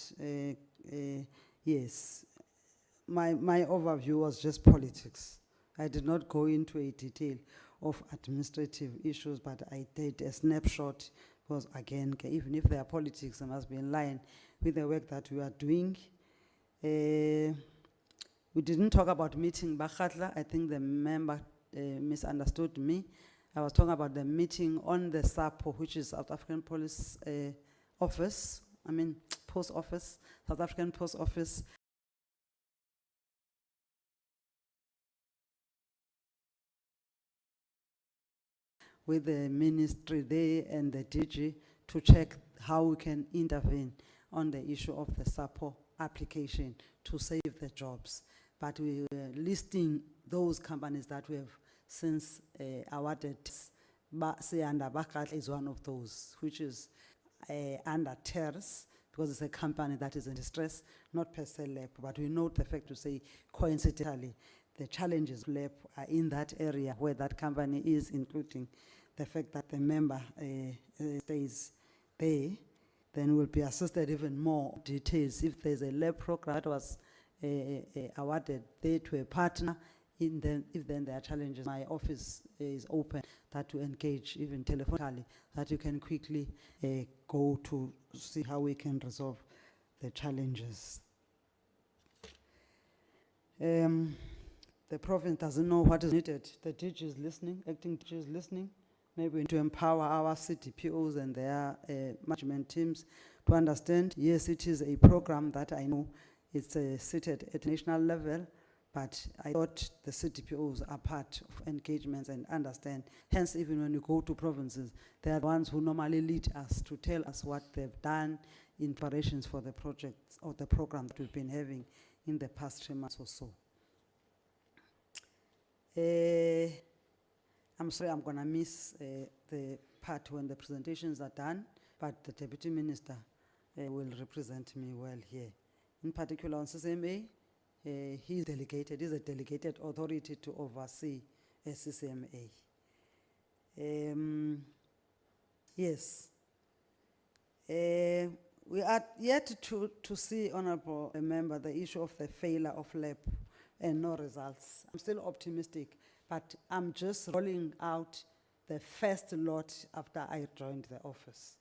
yes. My overview was just politics. I did not go into a detail of administrative issues, but I did a snapshot, because again, even if there are politics, they must be in line with the work that we are doing. We didn't talk about meeting Bakhatla. I think the member misunderstood me. I was talking about the meeting on the SAPO, which is South African Police Office, Post Office, South African Post Office. With the ministry there and the DG to check how we can intervene on the issue of the SAPO application to save the jobs. But we were listing those companies that we have since awarded. Under Bakatla is one of those, which is under TERS, because it's a company that is in distress, not per se LAP, but we note the fact to say, coincidentally, the challenges LAP are in that area where that company is, including the fact that the member stays there. Then we'll be assisted even more details if there's a LAP program that was awarded there to a partner. If then there are challenges, my office is open that to engage even telephonically, that you can quickly go to see how we can resolve the challenges. The province doesn't know what is needed. The DG is listening, acting DG is listening. Maybe to empower our CDPOs and their management teams to understand, yes, it is a program that I know it's seated at national level, but I thought the CDPOs are part of engagements and understand. Hence, even when you go to provinces, they are the ones who normally lead us to tell us what they've done in preparations for the projects or the program that we've been having in the past 3 months or so. I'm sorry, I'm going to miss the part when the presentations are done, but the Deputy Minister will represent me well here. In particular on CCMA, he's a delegated authority to oversee CCMA. Yes. We are yet to see, Honourable Member, the issue of the failure of LAP and no results. I'm still optimistic, but I'm just rolling out the first lot after I joined the office.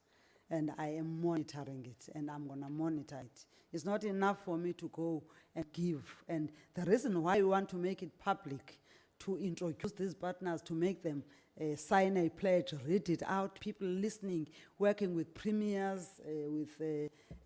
And I am monitoring it, and I'm going to monitor it. It's not enough for me to go and give. And the reason why we want to make it public, to introduce these partners, to make them sign a pledge, read it out, people listening, working with premiers, with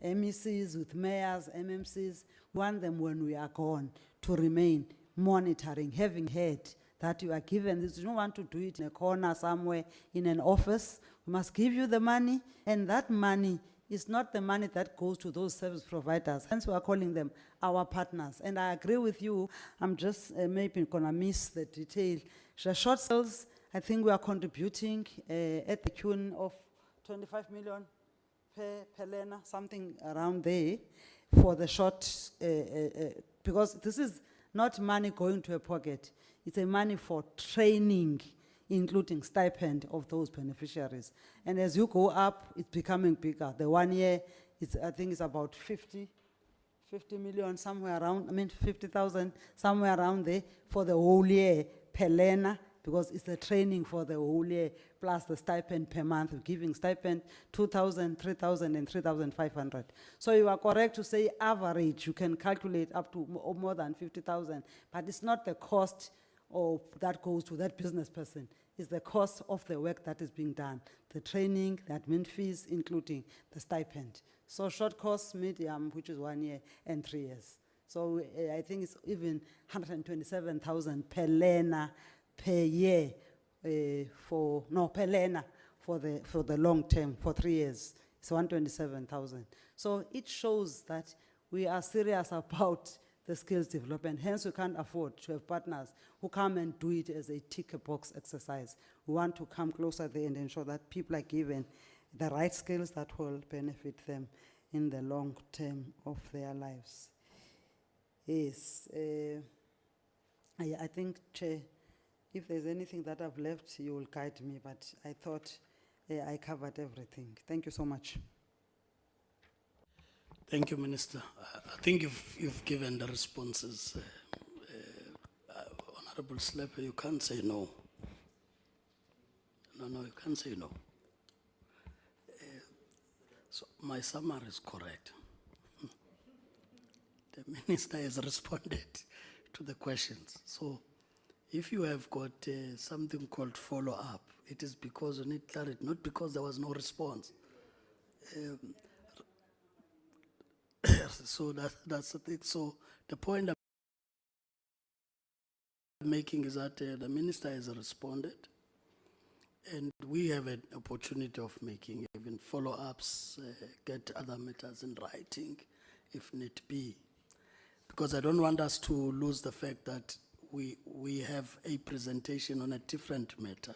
MECs, with mayors, MMCs, want them when we are gone to remain monitoring, having heard that you are given this. You don't want to do it in a corner somewhere in an office. We must give you the money, and that money is not the money that goes to those service providers. Hence, we are calling them our partners. And I agree with you. I'm just maybe gonna miss the detail. The short sales, I think we are contributing at the tune of 25 million per learner, something around there for the short, because this is not money going to a pocket. It's a money for training, including stipend of those beneficiaries. And as you go up, it's becoming bigger. The 1 year, I think it's about 50 million, somewhere around, 50,000, somewhere around there for the whole year per learner, because it's the training for the whole year, plus the stipend per month. We're giving stipend 2,000, 3,000, and 3,500. So you are correct to say average, you can calculate up to more than 50,000, but it's not the cost of that goes to that business person. It's the cost of the work that is being done, the training, the admin fees, including the stipend. So short course, medium, which is 1 year, and 3 years. So I think it's even 127,000 per learner per year per learner for the long term, for 3 years. It's 127,000. So it shows that we are serious about the skills development. Hence, we can't afford to have partners who come and do it as a tick box exercise. We want to come closer there and ensure that people are given the right skills that will benefit them in the long term of their lives. Yes, I think, Chair, if there's anything that I've left, you will guide me, but I thought I covered everything. Thank you so much. Thank you, Minister. I think you've given the responses. Honorable Sleper, you can't say no. No, you can't say no. So my summary is correct. The Minister has responded to the questions. So if you have got something called follow-up, it is because you need clarity, not because there was no response. So that's the thing. So the point I'm making is that the Minister has responded, and we have an opportunity of making even follow-ups, get other matters in writing if need be. Because I don't want us to lose the fact that we have a presentation on a different matter,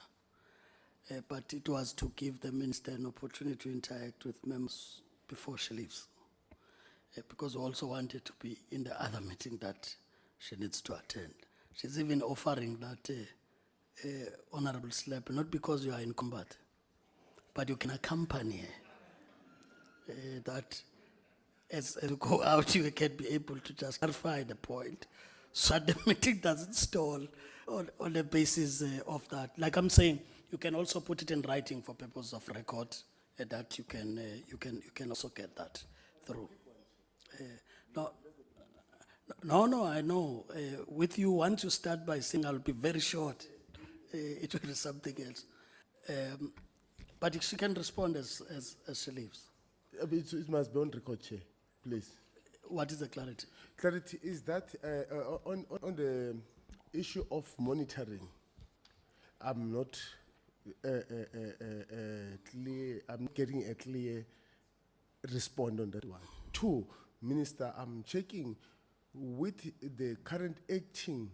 but it was to give the Minister an opportunity to interact with members before she leaves. Because we also wanted to be in the other meeting that she needs to attend. She's even offering that, Honorable Slap, not because you are in combat, but you can accompany her. That as you go out, you can be able to just clarify the point so that the meeting doesn't stall on the basis of that. Like I'm saying, you can also put it in writing for purpose of record, that you can also get that through. No, I know. With you, once you start by saying I'll be very short, it will be something else. But she can respond as she leaves. It must be on record, Chair, please. What is the clarity? Clarity is that on the issue of monitoring, I'm not clear. I'm not getting a clear response on that one. 2, Minister, I'm checking with the current acting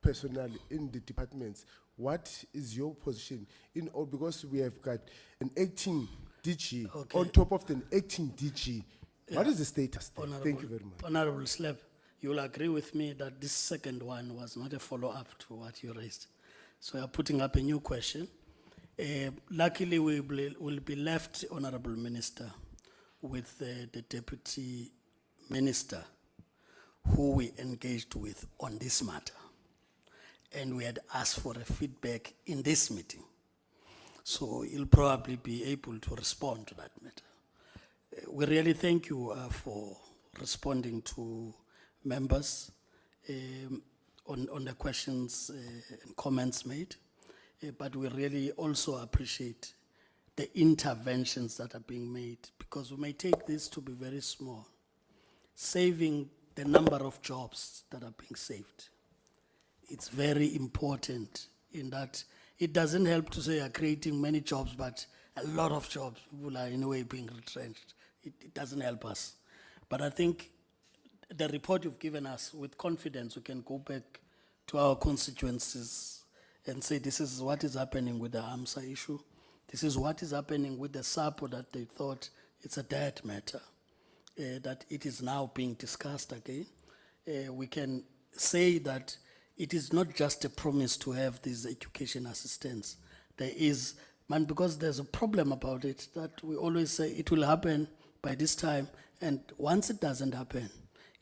personnel in the departments. What is your position in all? Because we have got an acting DG on top of the acting DG. What is the status there? Thank you very much. Honorable Slab, you will agree with me that this second one was not a follow-up to what you raised. So you are putting up a new question. Luckily, we will be left, Honorable Minister, with the Deputy Minister who we engaged with on this matter. And we had asked for a feedback in this meeting. So he'll probably be able to respond to that matter. We really thank you for responding to members on the questions and comments made. But we really also appreciate the interventions that are being made, because we may take this to be very small, saving the number of jobs that are being saved. it's very important in that it doesn't help to say you're creating many jobs, but a lot of jobs, people are in a way being retrenched. It doesn't help us. But I think the report you've given us, with confidence, we can go back to our constituencies and say this is what is happening with the AMSA issue. This is what is happening with the SAPO that they thought it's a dead matter, that it is now being discussed again. We can say that it is not just a promise to have these education assistants. There is, man, because there's a problem about it, that we always say it will happen by this time, and once it doesn't happen,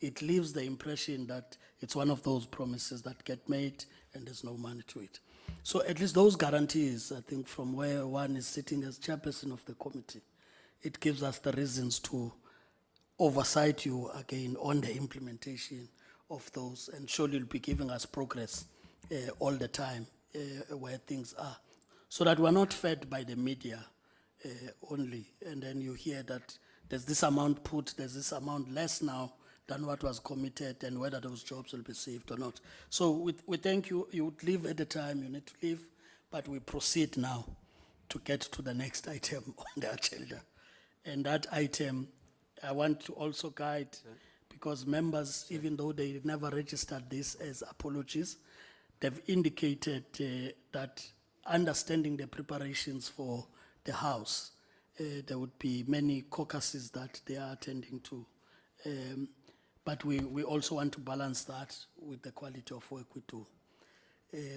it leaves the impression that it's one of those promises that get made and there's no money to it. So at least those guarantees, I think, from where one is sitting as chairperson of the committee, it gives us the reasons to oversight you again on the implementation of those, and surely you'll be giving us progress all the time where things are, so that we're not fed by the media only, and then you hear that there's this amount put, there's this amount less now than what was committed, and whether those jobs will be saved or not. So we thank you. You would leave at the time you need to leave, but we proceed now to get to the next item on the agenda. And that item, I want to also guide, because members, even though they never registered this as apologies, they've indicated that understanding the preparations for the House, there would be many caucuses that they are attending to. But we also want to balance that with the quality of work we do.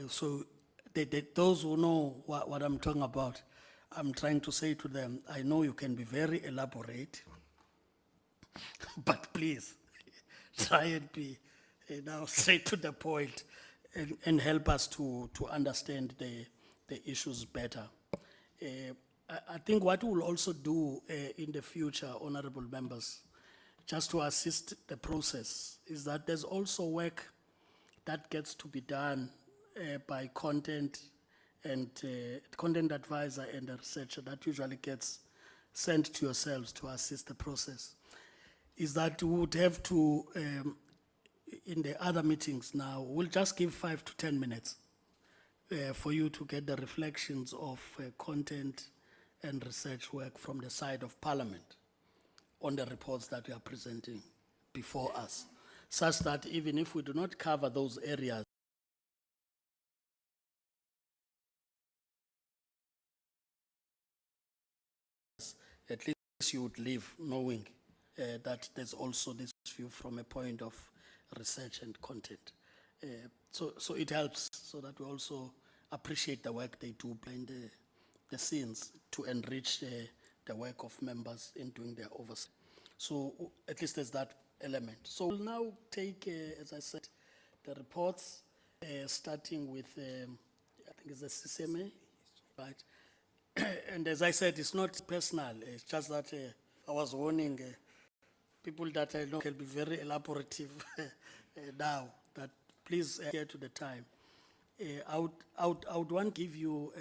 So those who know what I'm talking about, I'm trying to say to them, I know you can be very elaborate, but please try and be now straight to the point and help us to understand the issues better. I think what we'll also do in the future, honorable members, just to assist the process, is that there's also work that gets to be done by content and content advisor and a researcher that usually gets sent to yourselves to assist the process. Is that we would have to, in the other meetings now, we'll just give 5 to 10 minutes for you to get the reflections of content and research work from the side of Parliament on the reports that we are presenting before us, such that even if we do not cover those areas, at least you would leave knowing that there's also this view from a point of research and content. So it helps, so that we also appreciate the work they do behind the scenes to enrich the work of members in doing their oversight. So at least there's that element. So we'll now take, as I said, the reports, starting with, I think it's the CCMA, right? And as I said, it's not personal. It's just that I was warning people that I know can be very elaborative now, that please adhere to the time. I would want to give you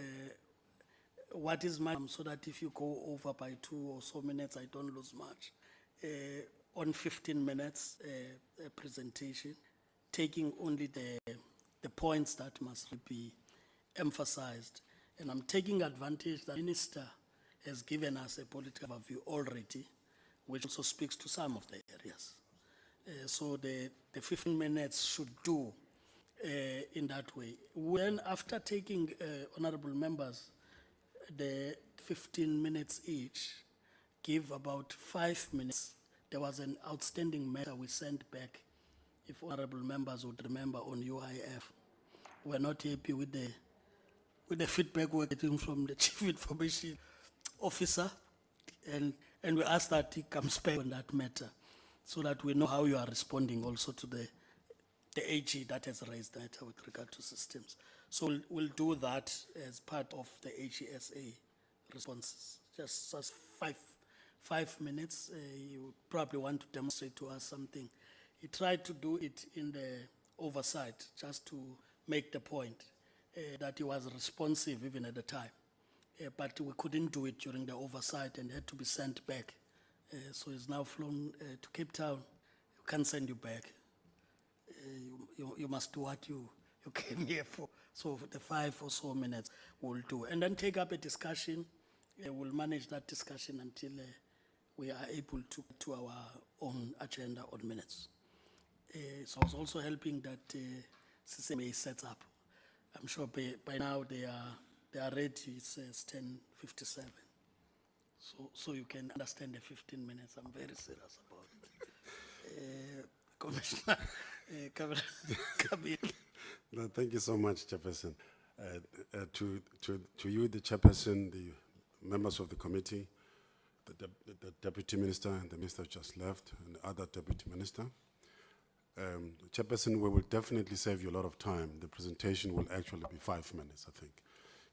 what is my, so that if you go over by 2 or so minutes, I don't lose much. On 15 minutes presentation, taking only the points that must be emphasized. And I'm taking advantage that the Minister has given us a political overview already, which also speaks to some of the areas. So the 15 minutes should do in that way. When after taking, honorable members, the 15 minutes each, give about 5 minutes. There was an outstanding matter we sent back, if honorable members would remember, on UIF. We're not happy with the feedback we're getting from the Chief Information Officer, and we ask that he comes back on that matter, so that we know how you are responding also to the AG that has raised that with regard to systems. So we'll do that as part of the AGSA responses. Just 5 minutes. You would probably want to demonstrate to us something. He tried to do it in the oversight, just to make the point that he was responsive even at the time. But we couldn't do it during the oversight and had to be sent back. So he's now flown to Cape Town. We can't send you back. You must do what you you came here for. So for the 5 or so minutes we'll do. And then take up a discussion. We'll manage that discussion until we are able to our own agenda on minutes. So I was also helping that CCMA sets up. I'm sure by now they are ready. It says 10:57. So you can understand the 15 minutes. I'm very serious about it. Commissioner, Kabir. No, thank you so much, Chairperson. To you, the Chairperson, the members of the committee, the Deputy Minister and the Minister just left, and the other Deputy Minister. Chairperson, we will definitely save you a lot of time. The presentation will actually be 5 minutes, I think,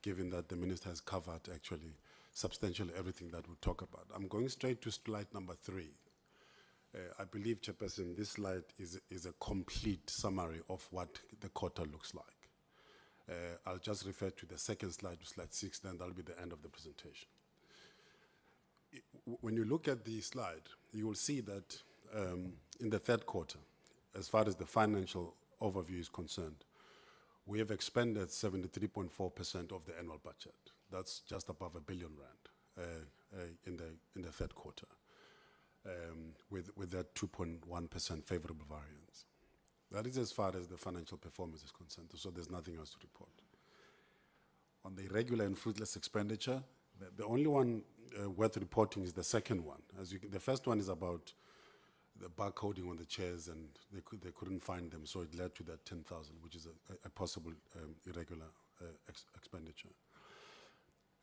given that the Minister has covered actually substantially everything that we'll talk about. I'm going straight to slide number 3. I believe, Chairperson, this slide is a complete summary of what the quota looks like. I'll just refer to the second slide, to slide 6, then that'll be the end of the presentation. When you look at the slide, you will see that in the third quarter, as far as the financial overview is concerned, we have expended 73.4% of the annual budget. That's just above R1 billion in the third quarter, with that 2.1% favorable variance. That is as far as the financial performance is concerned, so there's nothing else to report. On the irregular and fruitless expenditure, the only one worth reporting is the second one. The first one is about the barcoding on the chairs, and they couldn't find them, so it led to that 10,000, which is a possible irregular expenditure.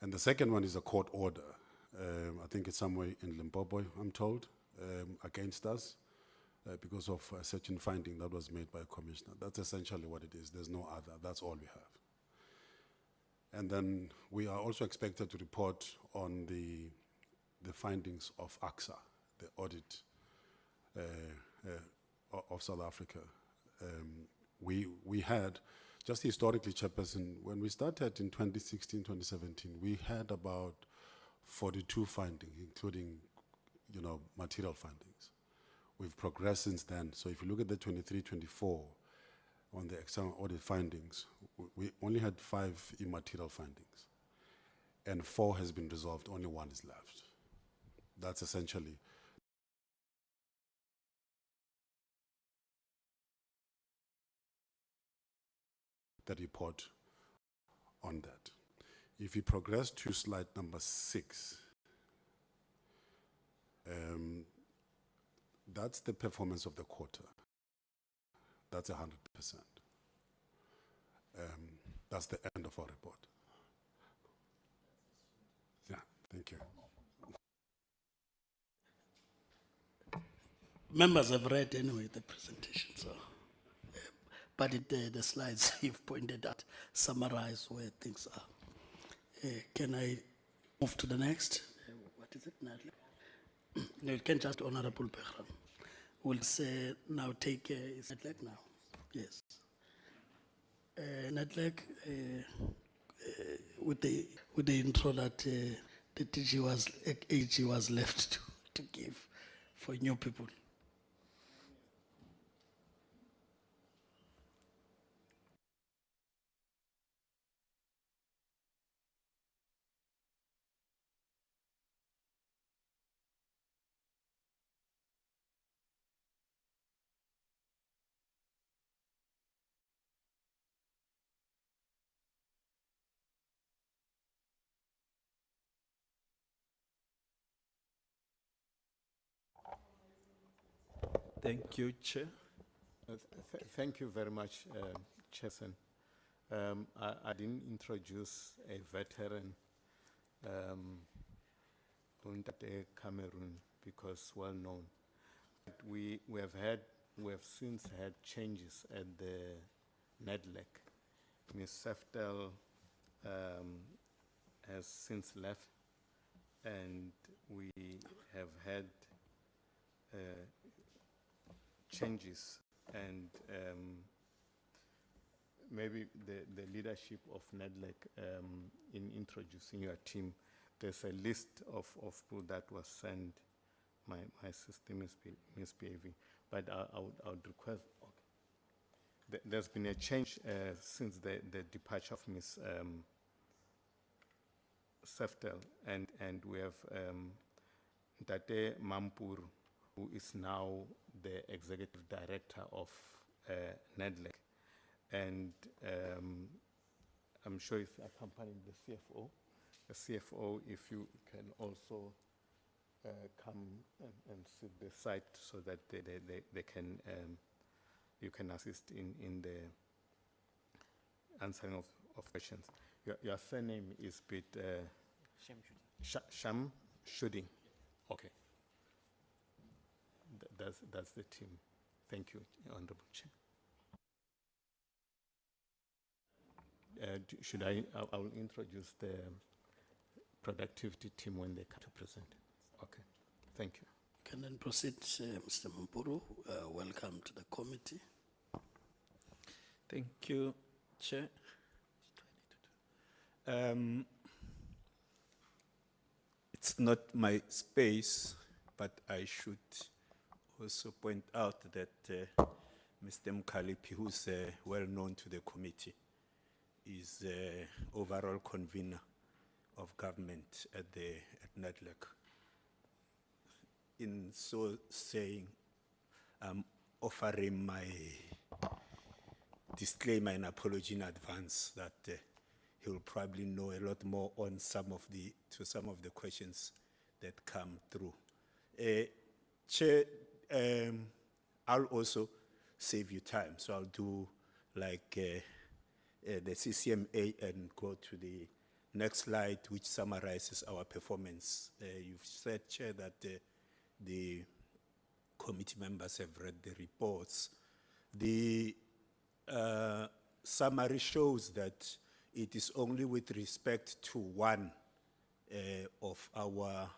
And the second one is a court order. I think it's somewhere in Limpopo, I'm told, against us because of a certain finding that was made by a commissioner. That's essentially what it is. There's no other. That's all we have. And then we are also expected to report on the findings of AGSA, the audit of South Africa. We had, just historically, Chairperson, when we started in 2016, 2017, we had about 42 findings, including, material findings. We've progressed since then. So if you look at the 23, 24, on the external audit findings, we only had 5 immaterial findings, and 4 has been resolved, only 1 is left. That's essentially the report on that. If you progress to slide number 6, that's the performance of the quarter. That's 100%. That's the end of our report. Yeah, thank you. Members have read anyway the presentation, so. But the slides you've pointed out summarize where things are. Can I move to the next? What is it, Nedlac? No, you can just Honorable Behram. We'll say now take, is Nedlac now? Yes. Nedlac, with the intro that the AG was left to give for new people. Thank you, Chair. Thank you very much, Chairson. I didn't introduce a veteran, Untate Cameroon, because well known. But we have since had changes at the Nedlac. Ms. Seftel has since left, and we have had changes, and maybe the leadership of Nedlac in introducing your team, there's a list of people that was sent. My system is misbehaving, but I would request, okay. there's been a change since the departure of Ms. Seftel, and we have Ntate Mampuru, who is now the executive director of Nedlac, and I'm sure he's accompanying the CFO. The CFO, if you can also come and sit the site so that they can, you can assist in the answering of questions. Your surname is bit Sham Shuding. Okay. That's the team. Thank you, Honorable Chair. Should I'll introduce the productivity team when they come to present. Okay, thank you. Can then proceed, Mr. Mampuru. Welcome to the committee. Thank you, Chair. It's not my space, but I should also point out that Mr. Mkalipi, who's well known to the committee, is overall convener of government at Nedlac. In so saying, I'm offering my disclaimer and apology in advance that he will probably know a lot more on some of the questions that come through. Chair, I'll also save you time, so I'll do like the CCMA and go to the next slide, which summarizes our performance. You've said, Chair, that the committee members have read the reports. The summary shows that it is only with respect to one of our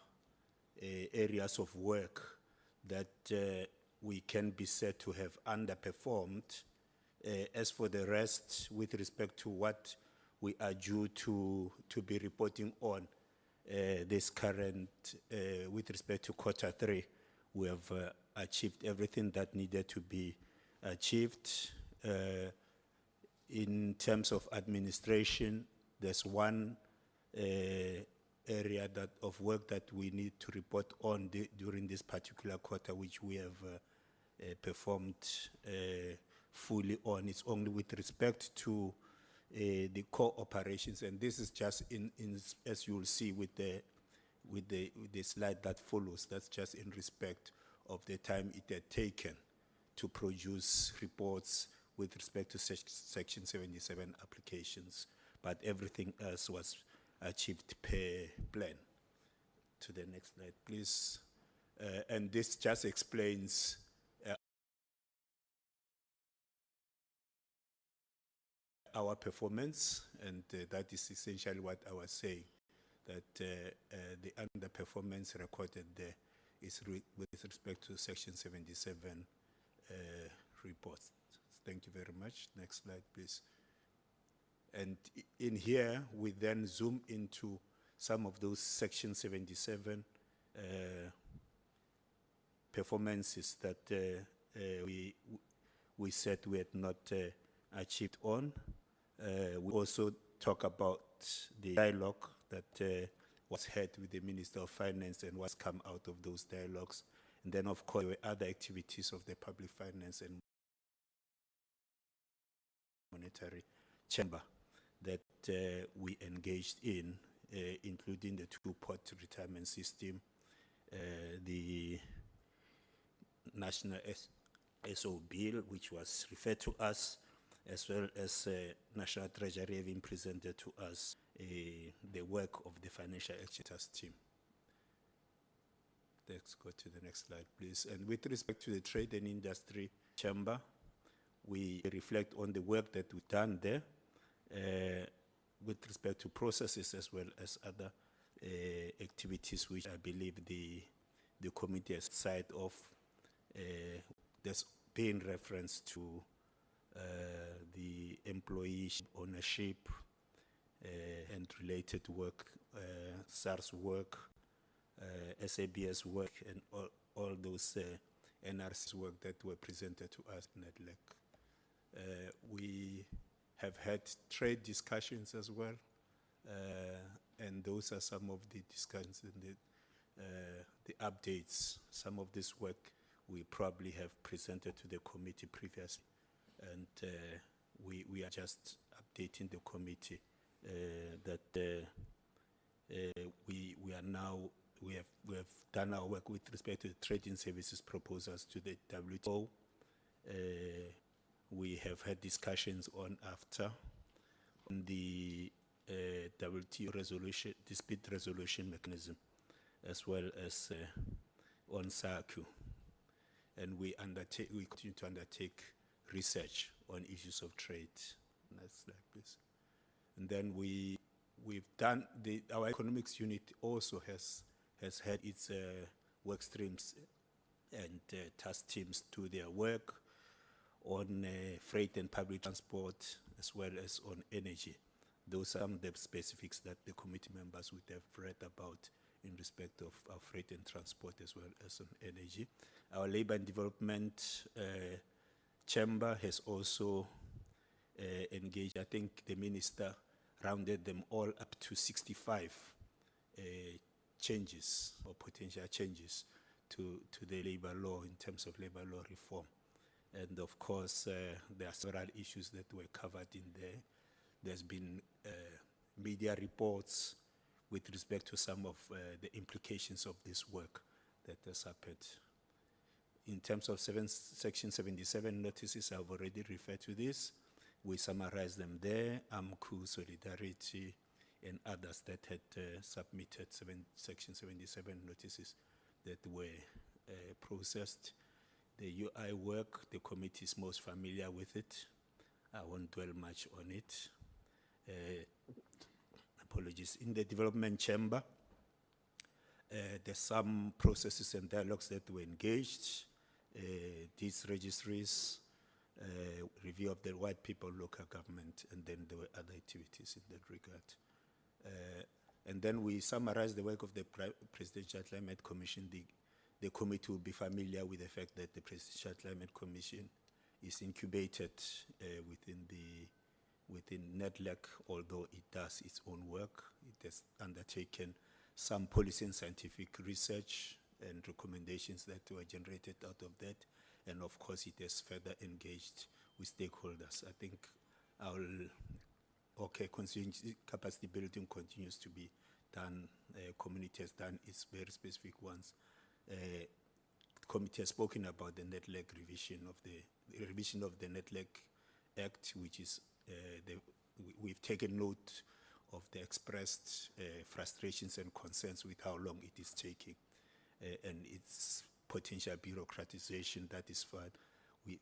areas of work that we can be said to have underperformed. As for the rest, with respect to what we are due to be reporting on this current, with respect to Q3, we have achieved everything that needed to be achieved. In terms of administration, there's one area of work that we need to report on during this particular quarter, which we have performed fully on. It's only with respect to the core operations, and this is just as you will see with the slide that follows. That's just in respect of the time it had taken to produce reports with respect to Section 77 applications, but everything else was achieved per plan. To the next slide, please. And this just explains our performance, and that is essentially what I was saying, that the underperformance recorded there is with respect to Section 77 reports. Thank you very much. Next slide, please. And in here, we then zoom into some of those Section 77 performances that we said we had not achieved on. We also talk about the dialogue that was had with the Minister of Finance and what's come out of those dialogues. And then, of course, there were other activities of the Public Finance and Monetary Chamber that we engaged in, including the two-pot retirement system, the National SO bill, which was referred to us, as well as National Treasury having presented to us the work of the Financial Exchequers team. Let's go to the next slide, please. And with respect to the Trade and Industry Chamber, we reflect on the work that we've done there with respect to processes as well as other activities which I believe the committee has side of. There's been reference to the employee ownership and related work, SARS work, SABS work, and all those NRC's work that were presented to us in Nedlac We have had trade discussions as well, and those are some of the discussions and the updates. Some of this work we probably have presented to the committee previously, and we are just updating the committee that we are now, we have done our work with respect to the trading services proposals to the WTO. We have had discussions on the WTO resolution, dispute resolution mechanism, as well as on SACU. And we continue to undertake research on issues of trade. That's like this. And then we've done, our economics unit also has had its work streams and task teams to their work on freight and public transport, as well as on energy. Those are some of the specifics that the committee members would have read about in respect of our freight and transport, as well as on energy. Our labor and development chamber has also engaged. I think the minister rounded them all up to 65 changes or potential changes to the labor law in terms of labor law reform. And of course, there are several issues that were covered in there. There's been media reports with respect to some of the implications of this work that has happened. In terms of Section 77 notices, I've already referred to this. We summarize them there, AMCU, Solidarity, and others that had submitted Section 77 notices that were processed. The UI work, the committee is most familiar with it. I won't dwell much on it. Apologies. In the development chamber, there's some processes and dialogues that were engaged. These registries, review of the white people local government, and then there were other activities in that regard. And then we summarized the work of the Presidential Climate Commission. The committee will be familiar with the fact that the Presidential Climate Commission is incubated within Nedlac, although it does its own work. It has undertaken some policy and scientific research and recommendations that were generated out of that. And of course, it has further engaged with stakeholders. I think our constituency capacity building continues to be done. Community has done its very specific ones. The committee has spoken about the Nedlac revision of the Nedlac Act, which is we've taken note of the expressed frustrations and concerns with how long it is taking and its potential bureaucratization. That is fine.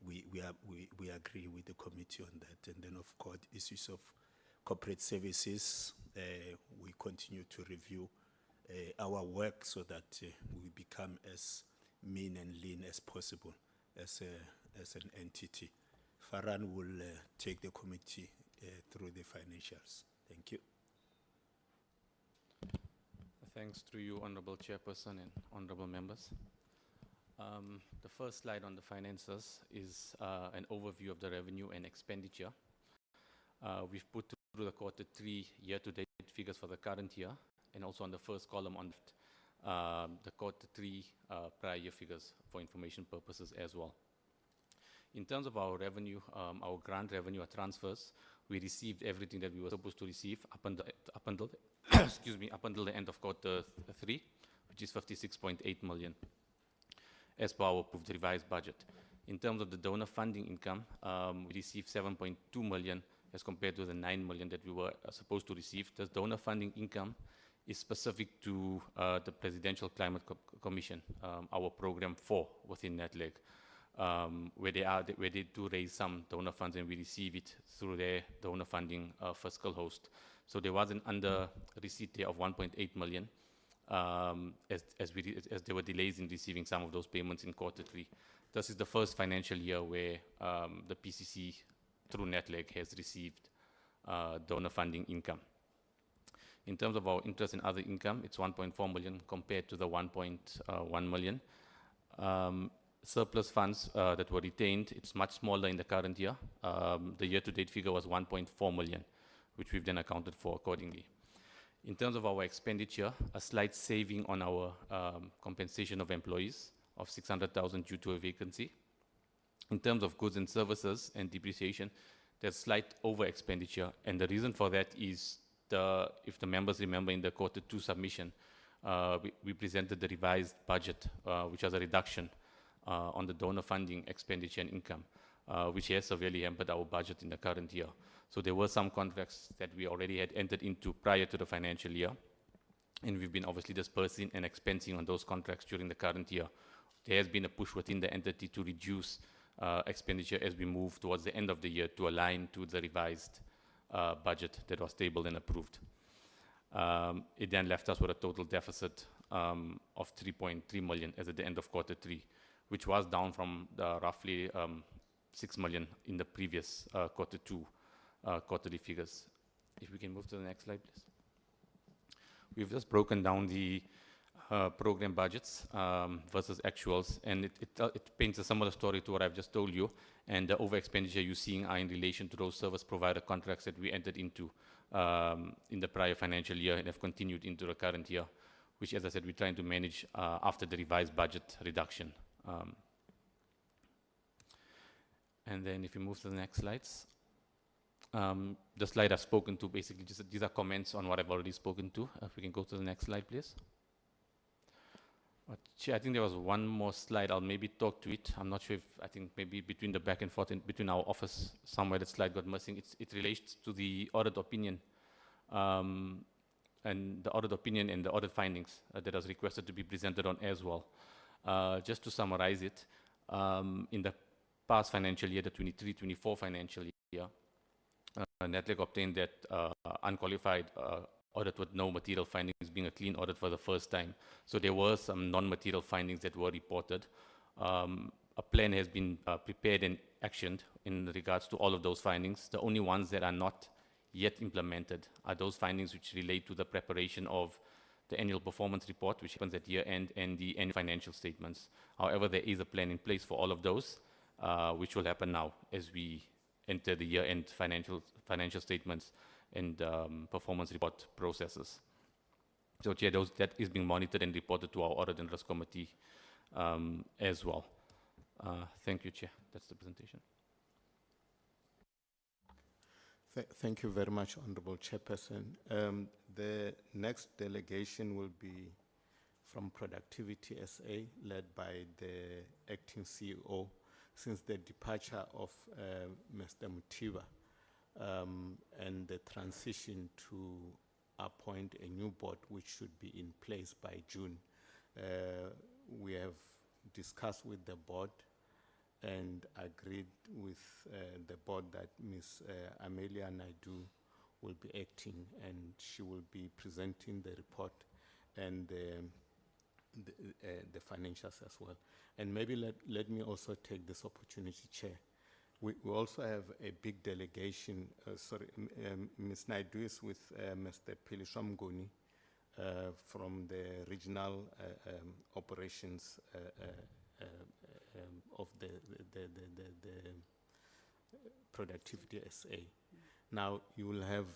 We agree with the committee on that. And then, of course, issues of corporate services, we continue to review our work so that we become as mean and lean as possible as an entity. Farhan will take the committee through the financials. Thank you. Thanks to you, Honorable Chairperson and Honorable Members. The first slide on the finances is an overview of the revenue and expenditure. We've put through the Q3 year-to-date figures for the current year, and also on the first column on the Q3 prior year figures for information purposes as well. In terms of our revenue, our grant revenue or transfers, we received everything that we were supposed to receive up until excuse me, up until the end of Q3, which is 56.8 million, as per our approved revised budget. In terms of the donor funding income, we received 7.2 million as compared to the 9 million that we were supposed to receive. The donor funding income is specific to the Presidential Climate Commission, our program 4 within Nedlac, where they do raise some donor funds and we receive it through their donor funding fiscal host. So there was an under receipt there of 1.8 million as there were delays in receiving some of those payments in Q3. This is the first financial year where the PCC through Nedlac has received donor funding income. In terms of our interest and other income, it's 1.4 million compared to the 1.1 million. surplus funds that were retained, it's much smaller in the current year. The year-to-date figure was 1.4 million, which we've then accounted for accordingly. In terms of our expenditure, a slight saving on our compensation of employees of 600,000 due to a vacancy. In terms of goods and services and depreciation, there's slight over expenditure, and the reason for that is if the members remember in the Q2 submission, we presented the revised budget, which has a reduction on the donor funding expenditure and income, which has severely hampered our budget in the current year. So there were some contracts that we already had entered into prior to the financial year, and we've been obviously dispersing and expensing on those contracts during the current year. There has been a push within the entity to reduce expenditure as we move towards the end of the year to align to the revised budget that was tabled and approved. It then left us with a total deficit of 3.3 million as at the end of Q3, which was down from the roughly 6 million in the previous Q2 quarterly figures. If we can move to the next slide, please. We've just broken down the program budgets versus actuals, and it paints a similar story to what I've just told you, and the over expenditure you're seeing are in relation to those service provider contracts that we entered into in the prior financial year and have continued into the current year, which, as I said, we're trying to manage after the revised budget reduction. And then if you move to the next slides. The slide I've spoken to, basically, just these are comments on what I've already spoken to. If we can go to the next slide, please. Chair, I think there was one more slide. I'll maybe talk to it. I'm not sure if, I think maybe between the back and forth, between our office, somewhere that slide got missing. It relates to the audit opinion, and the audit opinion and the audit findings that was requested to be presented on as well. Just to summarize it, in the past financial year, the 23-24 financial year, Nedlac obtained that unqualified audit with no material findings, being a clean audit for the first time. So there were some non-material findings that were reported. A plan has been prepared and actioned in regards to all of those findings. The only ones that are not yet implemented are those findings which relate to the preparation of the annual performance report, which happens at year end, and the annual financial statements. However, there is a plan in place for all of those, which will happen now as we enter the year-end financial statements and performance report processes. So, Chair, that is being monitored and reported to our Audit and Risk Committee as well. Thank you, Chair. That's the presentation. Thank you very much, Honorable Chairperson. The next delegation will be from Productivity SA, led by the acting CEO, since the departure of Mr. Mutiba and the transition to appoint a new board, which should be in place by June. We have discussed with the board and agreed with the board that Ms. Amelia Naidu will be acting, and she will be presenting the report and the financials as well. And maybe let me also take this opportunity, Chair. We also have a big delegation, Ms. Naidu is with Mr. Pelishwamgoni from the regional operations of the Productivity SA. Now, you will have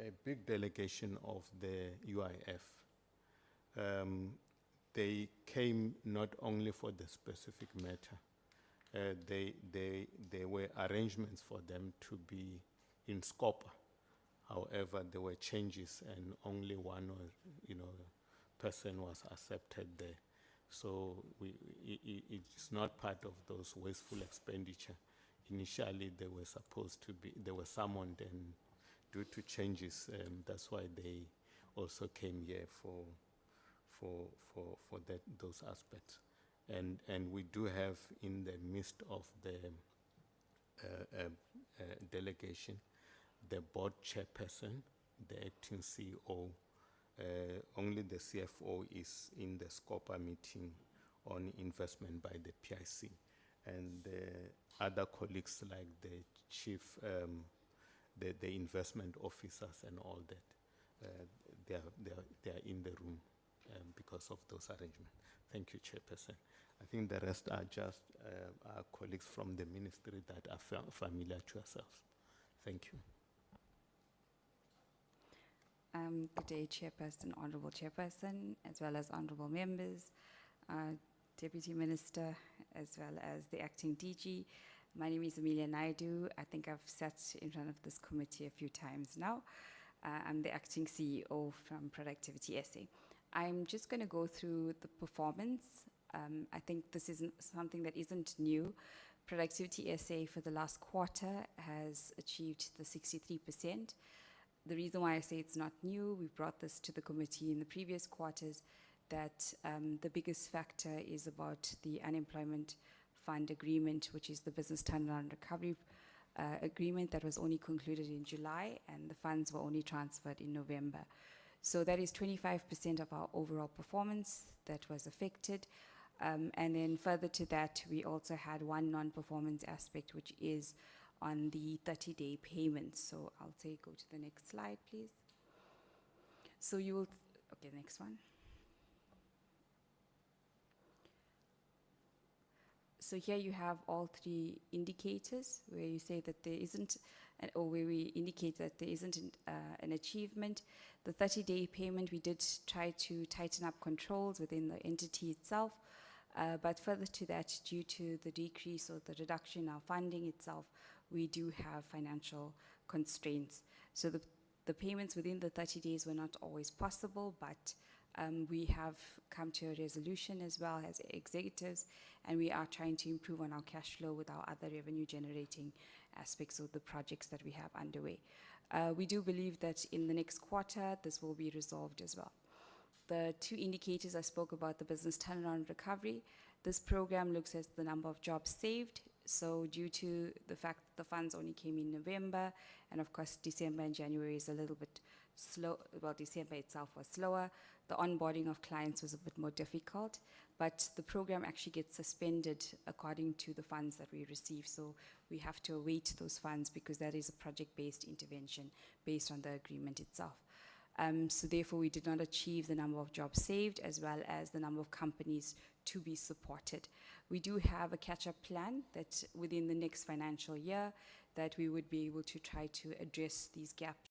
a big delegation of the UIF. They came not only for the specific matter, there were arrangements for them to be in Scopa. However, there were changes and only one person was accepted there. So it's not part of those wasteful expenditure. Initially, they were supposed to be, they were summoned, and due to changes, that's why they also came here for those aspects. And we do have in the midst of the delegation, the board chairperson, the acting CEO, only the CFO is in the SCOPA meeting on investment by the PIC. And other colleagues like the chief, the investment officers and all that, they are in the room because of those arrangements. Thank you, Chairperson. I think the rest are just our colleagues from the ministry that are familiar to ourselves. Thank you. Good day, Chairperson, Honourable Chairperson, as well as Honourable Members, Deputy Minister, as well as the Acting DG. My name is Amelia Naidu. I think I've sat in front of this committee a few times now. I'm the Acting CEO from Productivity SA. I'm just going to go through the performance. I think this isn't something that isn't new. Productivity SA for the last quarter has achieved the 63%. The reason why I say it's not new, we brought this to the committee in the previous quarters, that the biggest factor is about the unemployment fund agreement, which is the business turnaround recovery agreement that was only concluded in July, and the funds were only transferred in November. So that is 25% of our overall performance that was affected. And then further to that, we also had one non-performance aspect, which is on the 30-day payments. So I'll go to the next slide, please. So you will, okay, next one. So here you have all three indicators where you say that there isn't, or where we indicate that there isn't an achievement. The 30-day payment, we did try to tighten up controls within the entity itself, but further to that, due to the decrease or the reduction in our funding itself, we do have financial constraints. So the payments within the 30 days were not always possible, but we have come to a resolution as well as executives, and we are trying to improve on our cash flow with our other revenue generating aspects of the projects that we have underway. We do believe that in the next quarter, this will be resolved as well. The two indicators I spoke about, the business turnaround recovery, this program looks at the number of jobs saved. So due to the fact that the funds only came in November, and of course December and January is a little bit slow, well, December itself was slower, the onboarding of clients was a bit more difficult, but the program actually gets suspended according to the funds that we receive. So we have to await those funds because that is a project-based intervention based on the agreement itself. So therefore we did not achieve the number of jobs saved as well as the number of companies to be supported. We do have a catch-up plan that within the next financial year that we would be able to try to address these gaps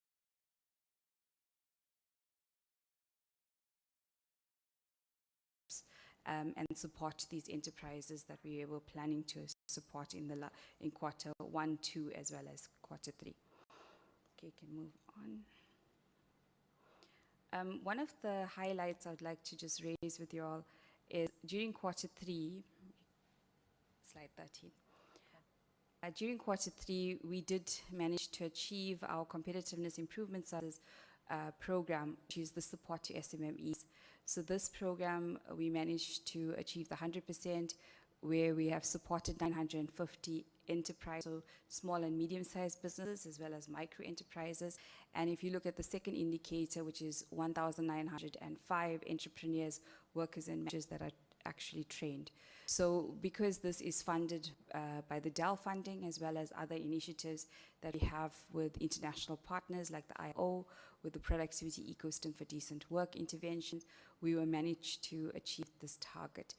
and support these enterprises that we were planning to support in quarter 1, 2, as well as quarter 3. Okay, can move on. One of the highlights I'd like to just raise with you all is during quarter 3, slide 13. During quarter 3, we did manage to achieve our competitiveness improvement services program, which is the support to SMMEs. So this program, we managed to achieve the 100%, where we have supported 950 enterprise, so small and medium-sized businesses as well as micro enterprises. And if you look at the second indicator, which is 1,905 entrepreneurs, workers and managers that are actually trained. So because this is funded by the DEL funding as well as other initiatives that we have with international partners like the ILO, with the Productivity Ecosystem for Decent Work interventions, we will manage to achieve this target.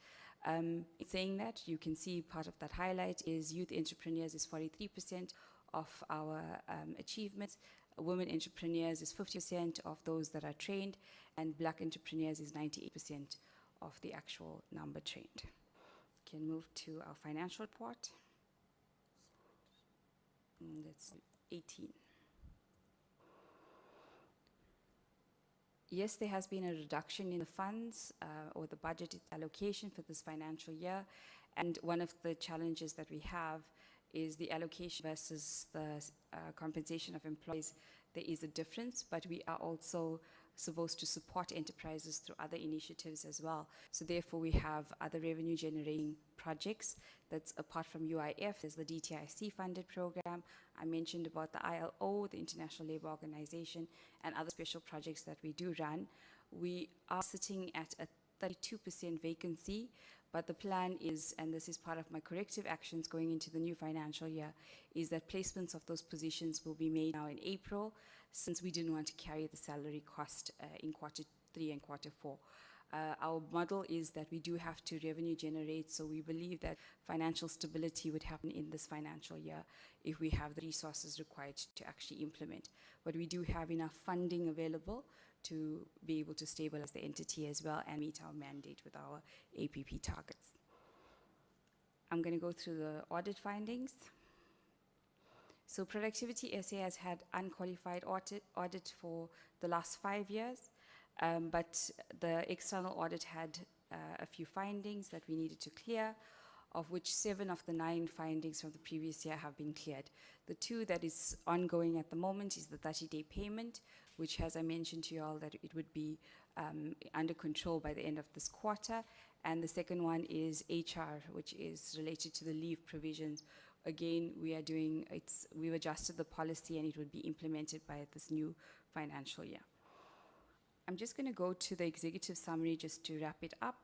In saying that, you can see part of that highlight is youth entrepreneurs is 43% of our achievements, women entrepreneurs is 50% of those that are trained, and black entrepreneurs is 98% of the actual number trained. Can move to our financial report. That's 18. Yes, there has been a reduction in the funds or the budget allocation for this financial year. And one of the challenges that we have is the allocation versus the compensation of employees. There is a difference, but we are also supposed to support enterprises through other initiatives as well. So therefore, we have other revenue generating projects. That's apart from UIF, there's the DTIC funded program. I mentioned about the ILO, the International Labour Organization, and other special projects that we do run. We are sitting at a 32% vacancy, but the plan is, and this is part of my corrective actions going into the new financial year, is that placements of those positions will be made now in April, since we didn't want to carry the salary cost in quarter 3 and quarter 4. Our model is that we do have to revenue generate, so we believe that financial stability would happen in this financial year if we have the resources required to actually implement. But we do have enough funding available to be able to stabilize the entity as well and meet our mandate with our APP targets. I'm going to go through the audit findings. So Productivity SA has had unqualified audit for the last 5 years, but the external audit had a few findings that we needed to clear, of which 7 of the 9 findings from the previous year have been cleared. The 2 that is ongoing at the moment is the 30-day payment, which, as I mentioned to you all, that it would be under control by the end of this quarter. And the second one is HR, which is related to the leave provisions. Again, we've adjusted the policy and it would be implemented by this new financial year. I'm just going to go to the executive summary just to wrap it up.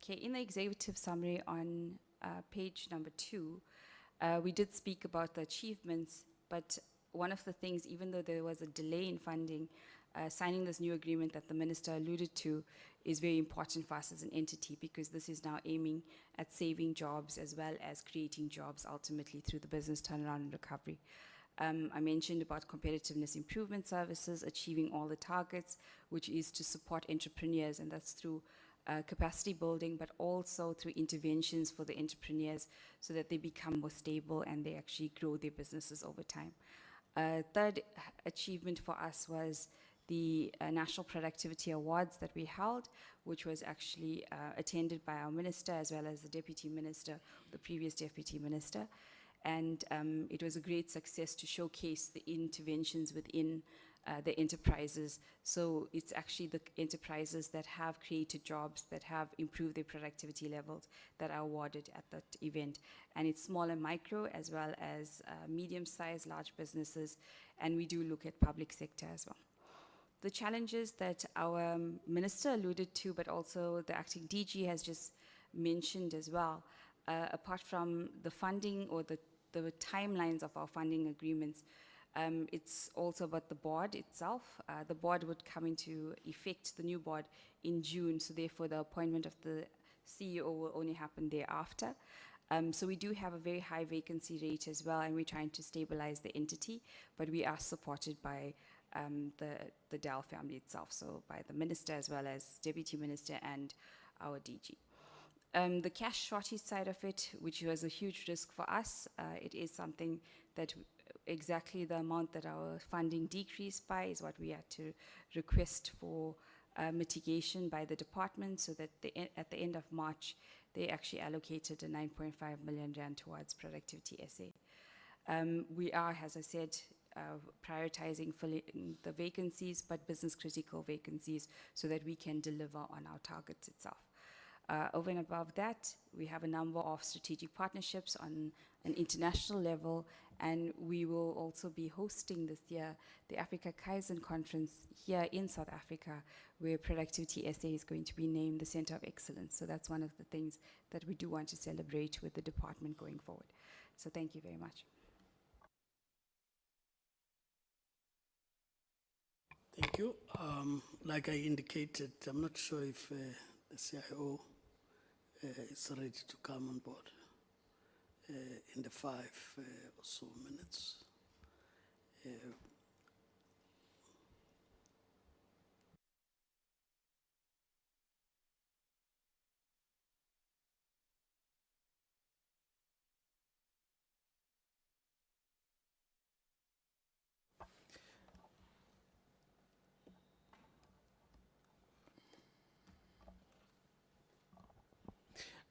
Okay, in the executive summary on page number 2, we did speak about the achievements, but one of the things, even though there was a delay in funding, signing this new agreement that the minister alluded to is very important for us as an entity, because this is now aiming at saving jobs as well as creating jobs ultimately through the business turnaround and recovery. I mentioned about competitiveness improvement services, achieving all the targets, which is to support entrepreneurs, and that's through capacity building, but also through interventions for the entrepreneurs so that they become more stable and they actually grow their businesses over time. Third achievement for us was the National Productivity Awards that we held, which was actually attended by our minister as well as the deputy minister, the previous deputy minister. And it was a great success to showcase the interventions within the enterprises. So it's actually the enterprises that have created jobs, that have improved their productivity levels, that are awarded at that event. And it's small and micro as well as medium-sized, large businesses, and we do look at public sector as well. The challenges that our minister alluded to, but also the acting DG has just mentioned as well, apart from the funding or the timelines of our funding agreements, it's also about the board itself. The board would come into effect, the new board, in June, so therefore the appointment of the CEO will only happen thereafter. So we do have a very high vacancy rate as well, and we're trying to stabilize the entity, but we are supported by the Dell family itself, so by the minister as well as deputy minister and our DG. The cash shortage side of it, which was a huge risk for us, it is something that exactly the amount that our funding decreased by is what we had to request for mitigation by the department, so that at the end of March, they actually allocated a 9.5 million rand towards Productivity SA. We are, as I said, prioritizing filling the vacancies, but business critical vacancies, so that we can deliver on our targets itself. Over and above that, we have a number of strategic partnerships on an international level, and we will also be hosting this year the Africa Kaizen Conference here in South Africa, where Productivity SA is going to be named the Center of Excellence. So that's one of the things that we do want to celebrate with the department going forward. So thank you very much. Thank you. Like I indicated, I'm not sure if the CIO is ready to come on board in the 5 or so minutes.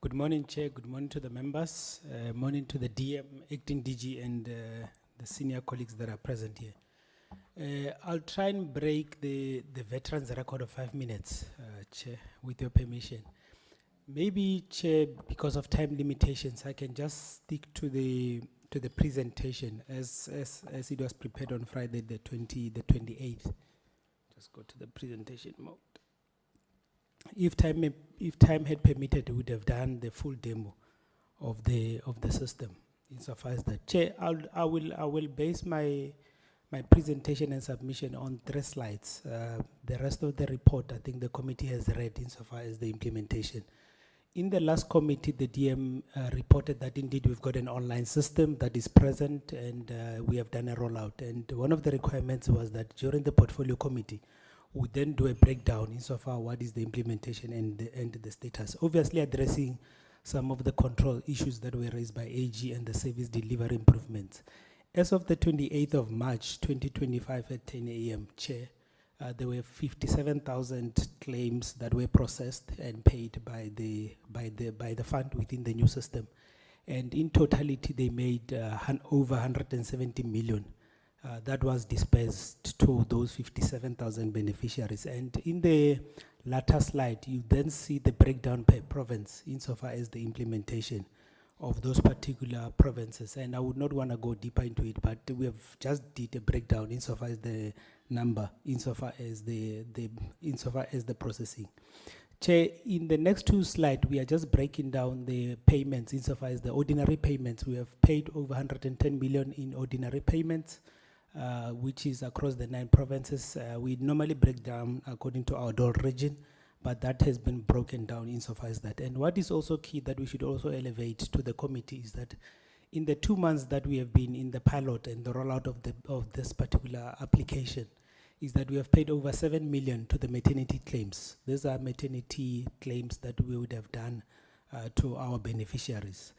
Good morning, Chair. Good morning to the members. Morning to the DM, acting DG, and the senior colleagues that are present here. I'll try and break the veterans record of 5 minutes, Chair, with your permission. Maybe, Chair, because of time limitations, I can just stick to the presentation as it was prepared on Friday, the 28th. Just go to the presentation mode. If time had permitted, we would have done the full demo of the system. Insofar as that, Chair, I will base my my presentation and submission on 3 slides. The rest of the report, I think the committee has read insofar as the implementation. In the last committee, the DM reported that indeed we've got an online system that is present and we have done a rollout. And one of the requirements was that during the portfolio committee, we then do a breakdown insofar what is the implementation and the status. Obviously addressing some of the control issues that were raised by AG and the service delivery improvements. As of the 28th of March 2025 at 10 a.m., Chair, there were 57,000 claims that were processed and paid by the fund within the new system. And in totality, they made over 170 million. That was dispersed to those 57,000 beneficiaries. And in the latter slide, you then see the breakdown per province insofar as the implementation of those particular provinces. And I would not want to go deeper into it, but we have just did a breakdown insofar as the number, insofar as the processing. Chair, in the next 2 slides, we are just breaking down the payments insofar as the ordinary payments. We have paid over 110 million in ordinary payments, which is across the 9 provinces. We normally break down according to our door region, but that has been broken down insofar as that. And what is also key that we should also elevate to the committee is that in the 2 months that we have been in the pilot and the rollout of this particular application, is that we have paid over 7 million to the maternity claims. These are maternity claims that we would have done to our beneficiaries.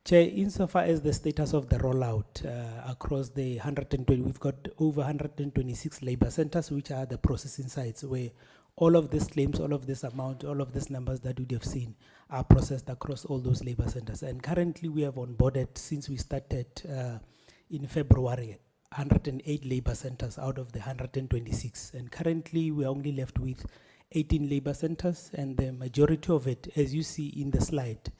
Chair, insofar as the status of the rollout across the 120, we've got over 126 labor centers, which are the processing sites where all of these claims, all of this amount, all of these numbers that we'd have seen are processed across all those labor centers. And currently we have onboarded, since we started in February, 108 labor centers out of the 126. And currently we are only left with 18 labor centers, and the majority of it, as you see in the slide,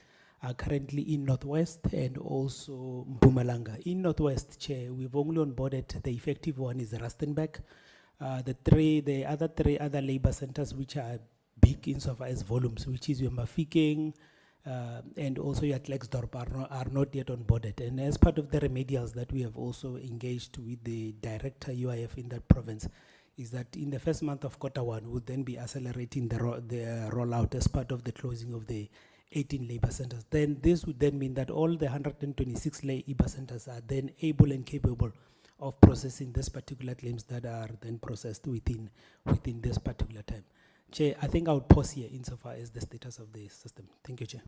are currently in Northwest and also Mpumalanga. In Northwest, Chair, we've only onboarded, the effective one is Rustenburg. The other 3 other labor centers, which are big insofar as volumes, which is your Mafikeng and also your Kleksdorp, are not yet onboarded. And as part of the remedials that we have also engaged with the director UIF in that province, is that in the first month of Q1, we'll then be accelerating the rollout as part of the closing of the 18 labor centers. Then this would then mean that all the 126 labor centers are then able and capable of processing this particular claims that are then processed within this particular time. Chair, I think I would pause here insofar as the status of the system. Thank you, Chair.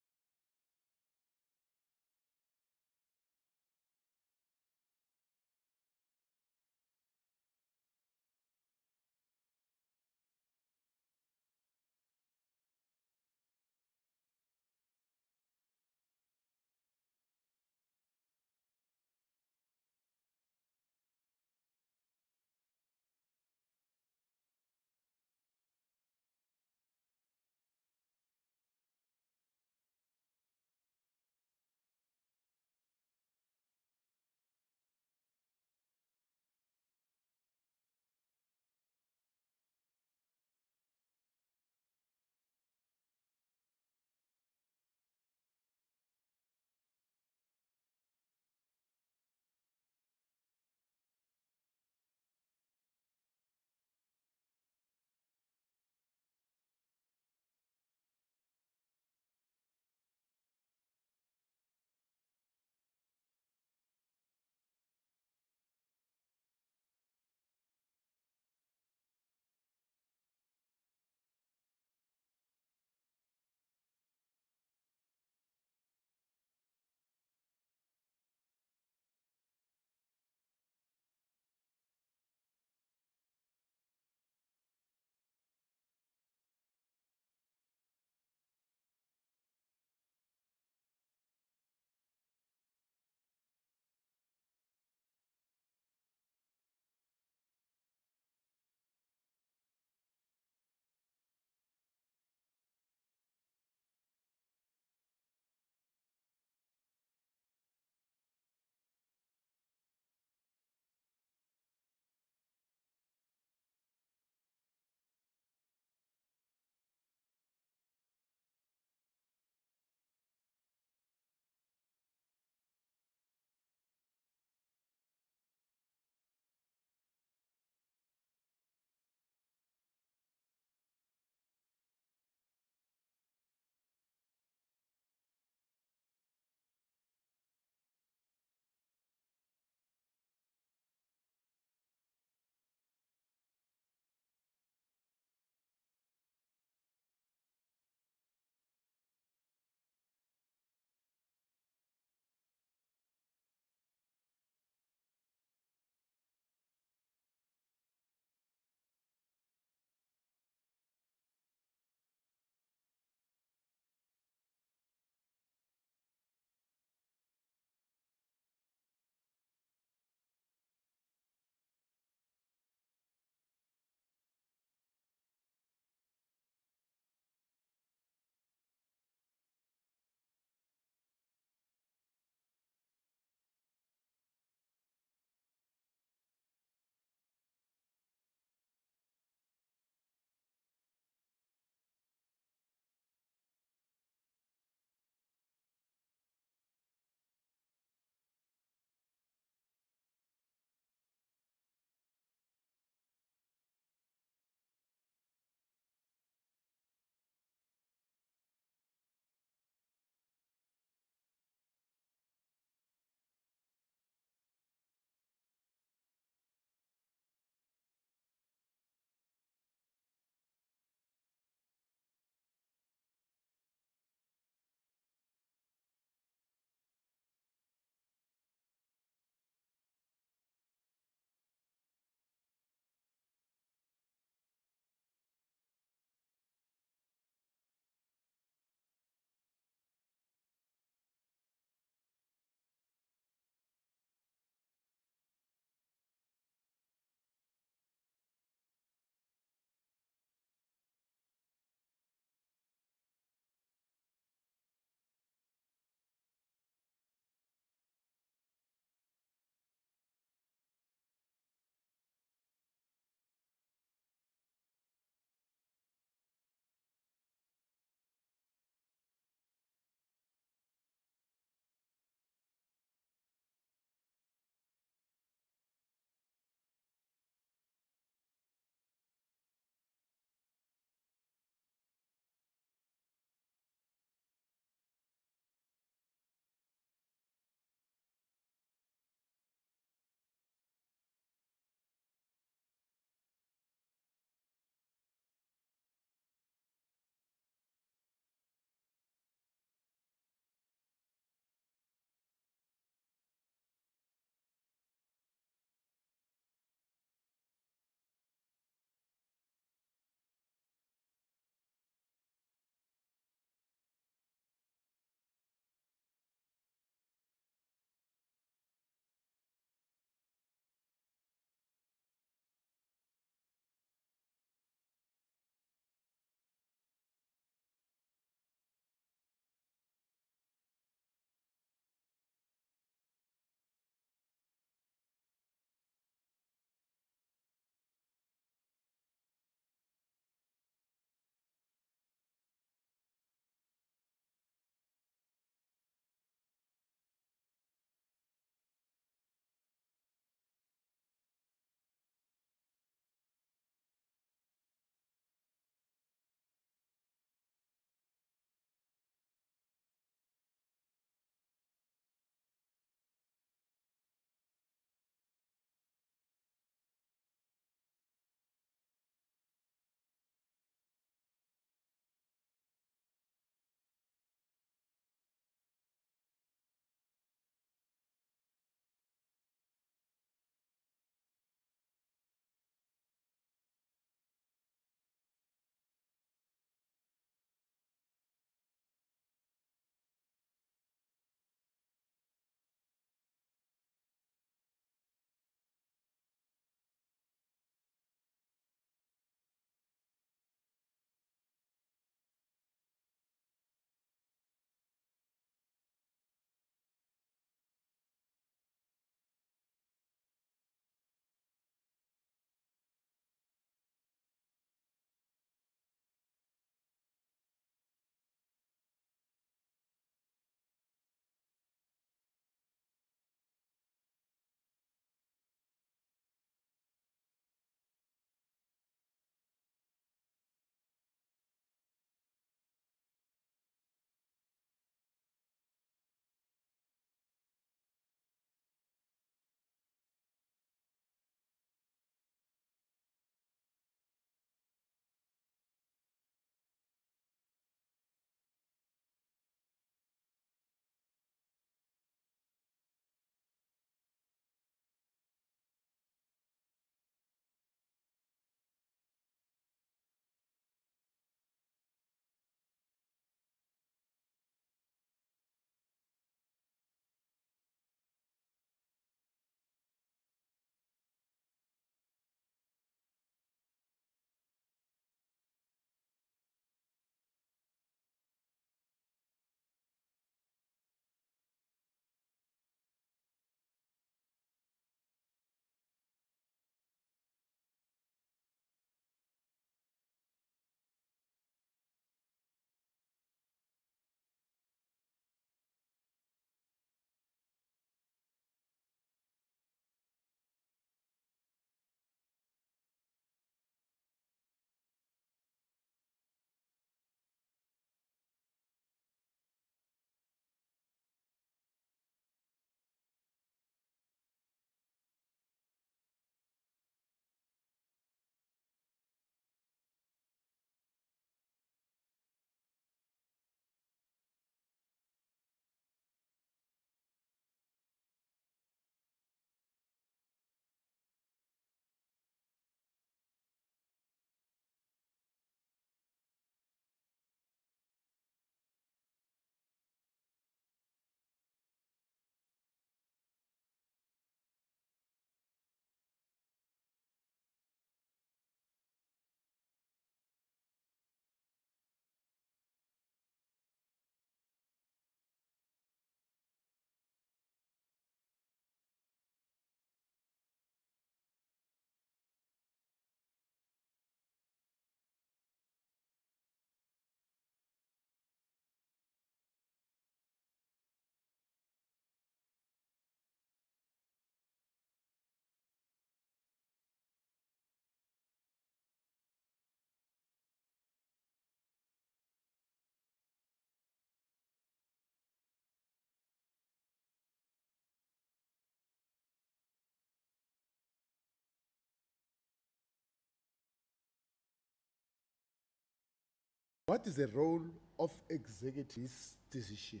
What is the role of executives' decision?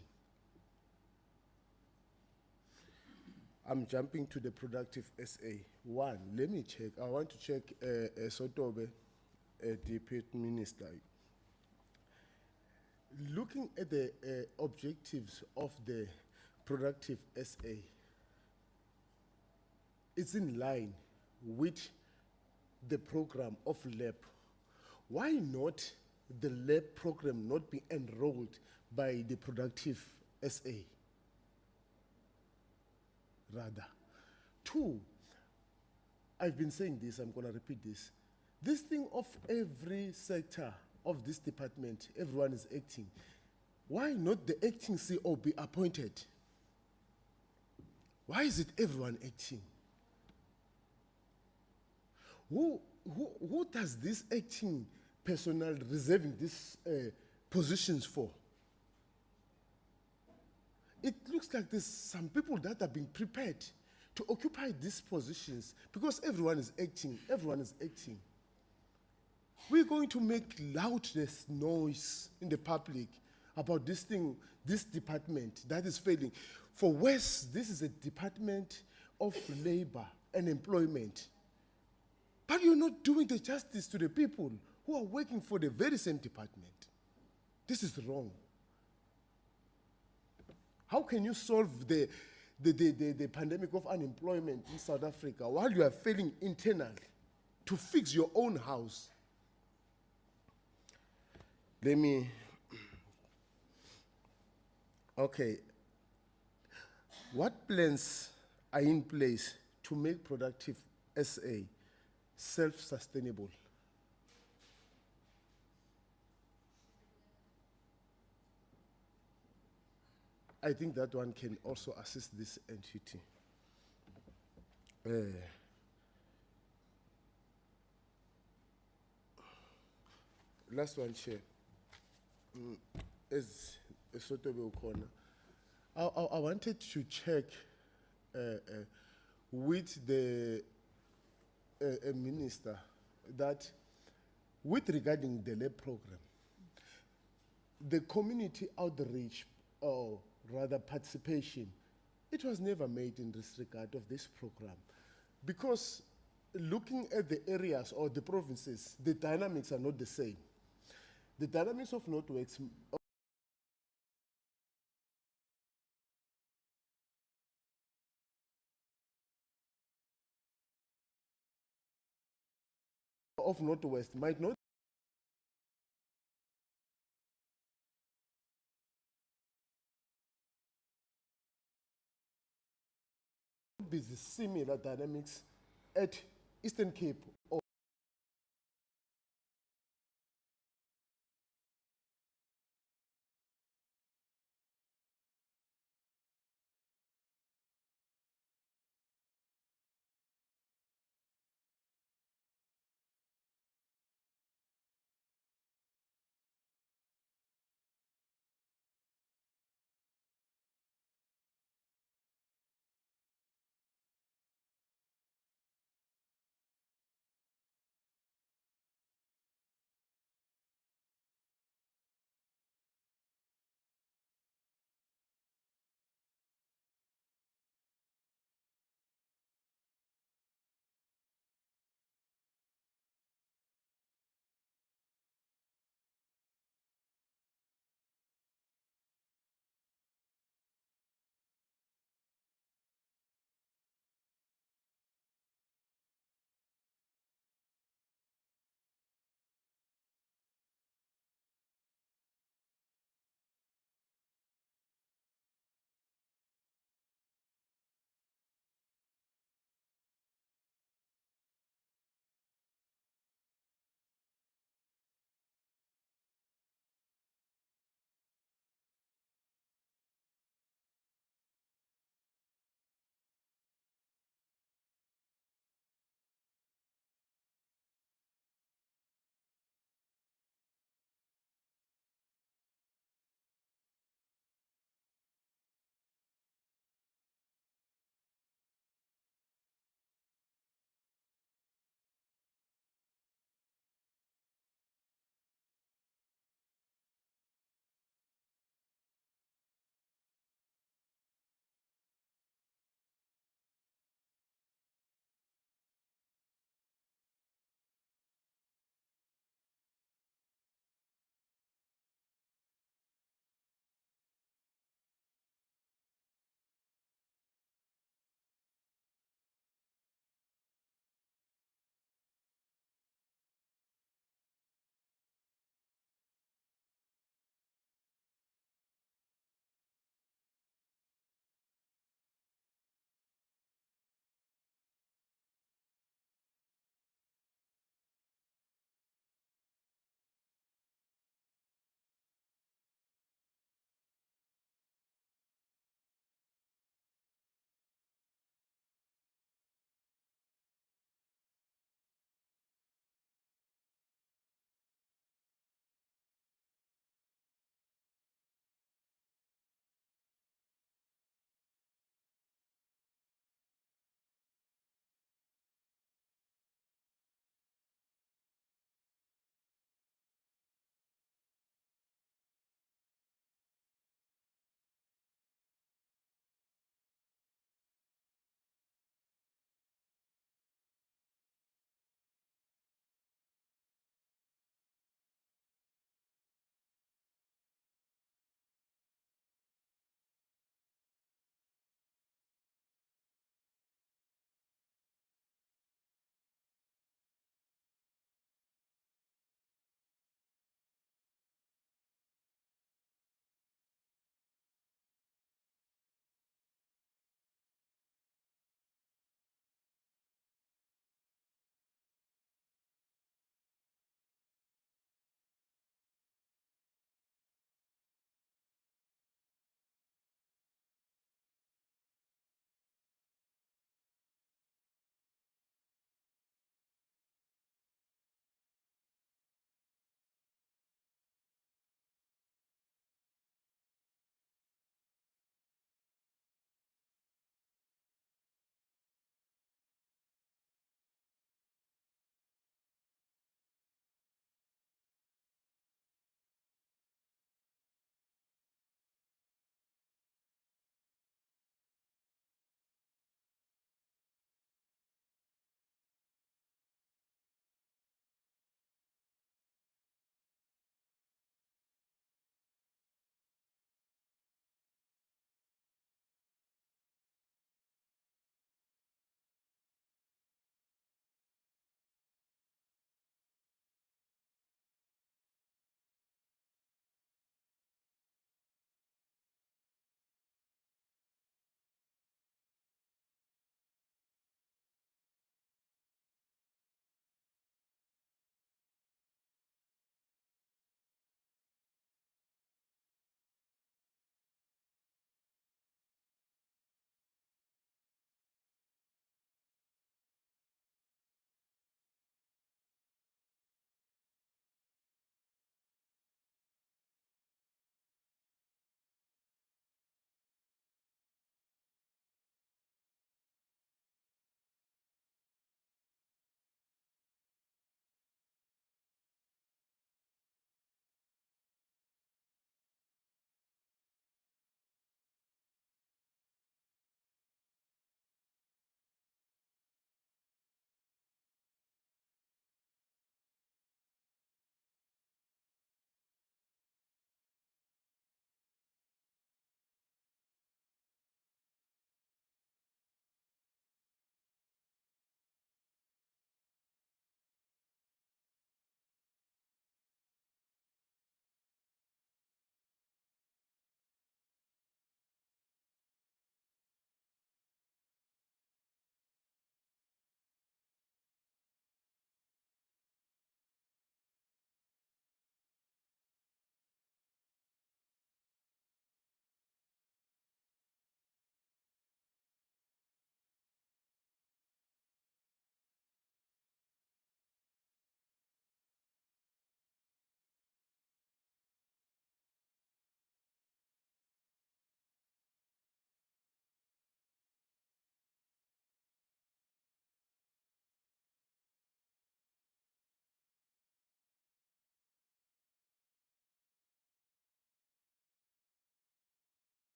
I'm jumping to the Productive SA. One, let me check. I want to check Sotobe, Deputy Minister. Looking at the objectives of the Productive SA, it's in line with the program of LAB. Why not the LAB program not be enrolled by the Productive SA? Rather. Two, I've been saying this, I'm going to repeat this. This thing of every sector of this department, everyone is acting. Why not the acting CO be appointed? Why is it everyone acting? Who does this acting personnel reserving these positions for? It looks like there's some people that are being prepared to occupy these positions because everyone is acting, everyone is acting. We're going to make loudest noise in the public about this thing, this department that is failing. For West, this is a department of labor and employment. But you're not doing the justice to the people who are working for the very same department. This is wrong. How can you solve the pandemic of unemployment in South Africa while you are failing internally to fix your own house? Okay. What plans are in place to make Productive SA self-sustainable? I think that one can also assist this entity. Last one, Chair. As a sort of corner, I wanted to check with the minister that with regarding the LAB program, the community outreach, or rather participation, it was never made in this regard of this program. Because looking at the areas or the provinces, the dynamics are not the same. The dynamics of Northwest might not be the similar dynamics at Eastern Cape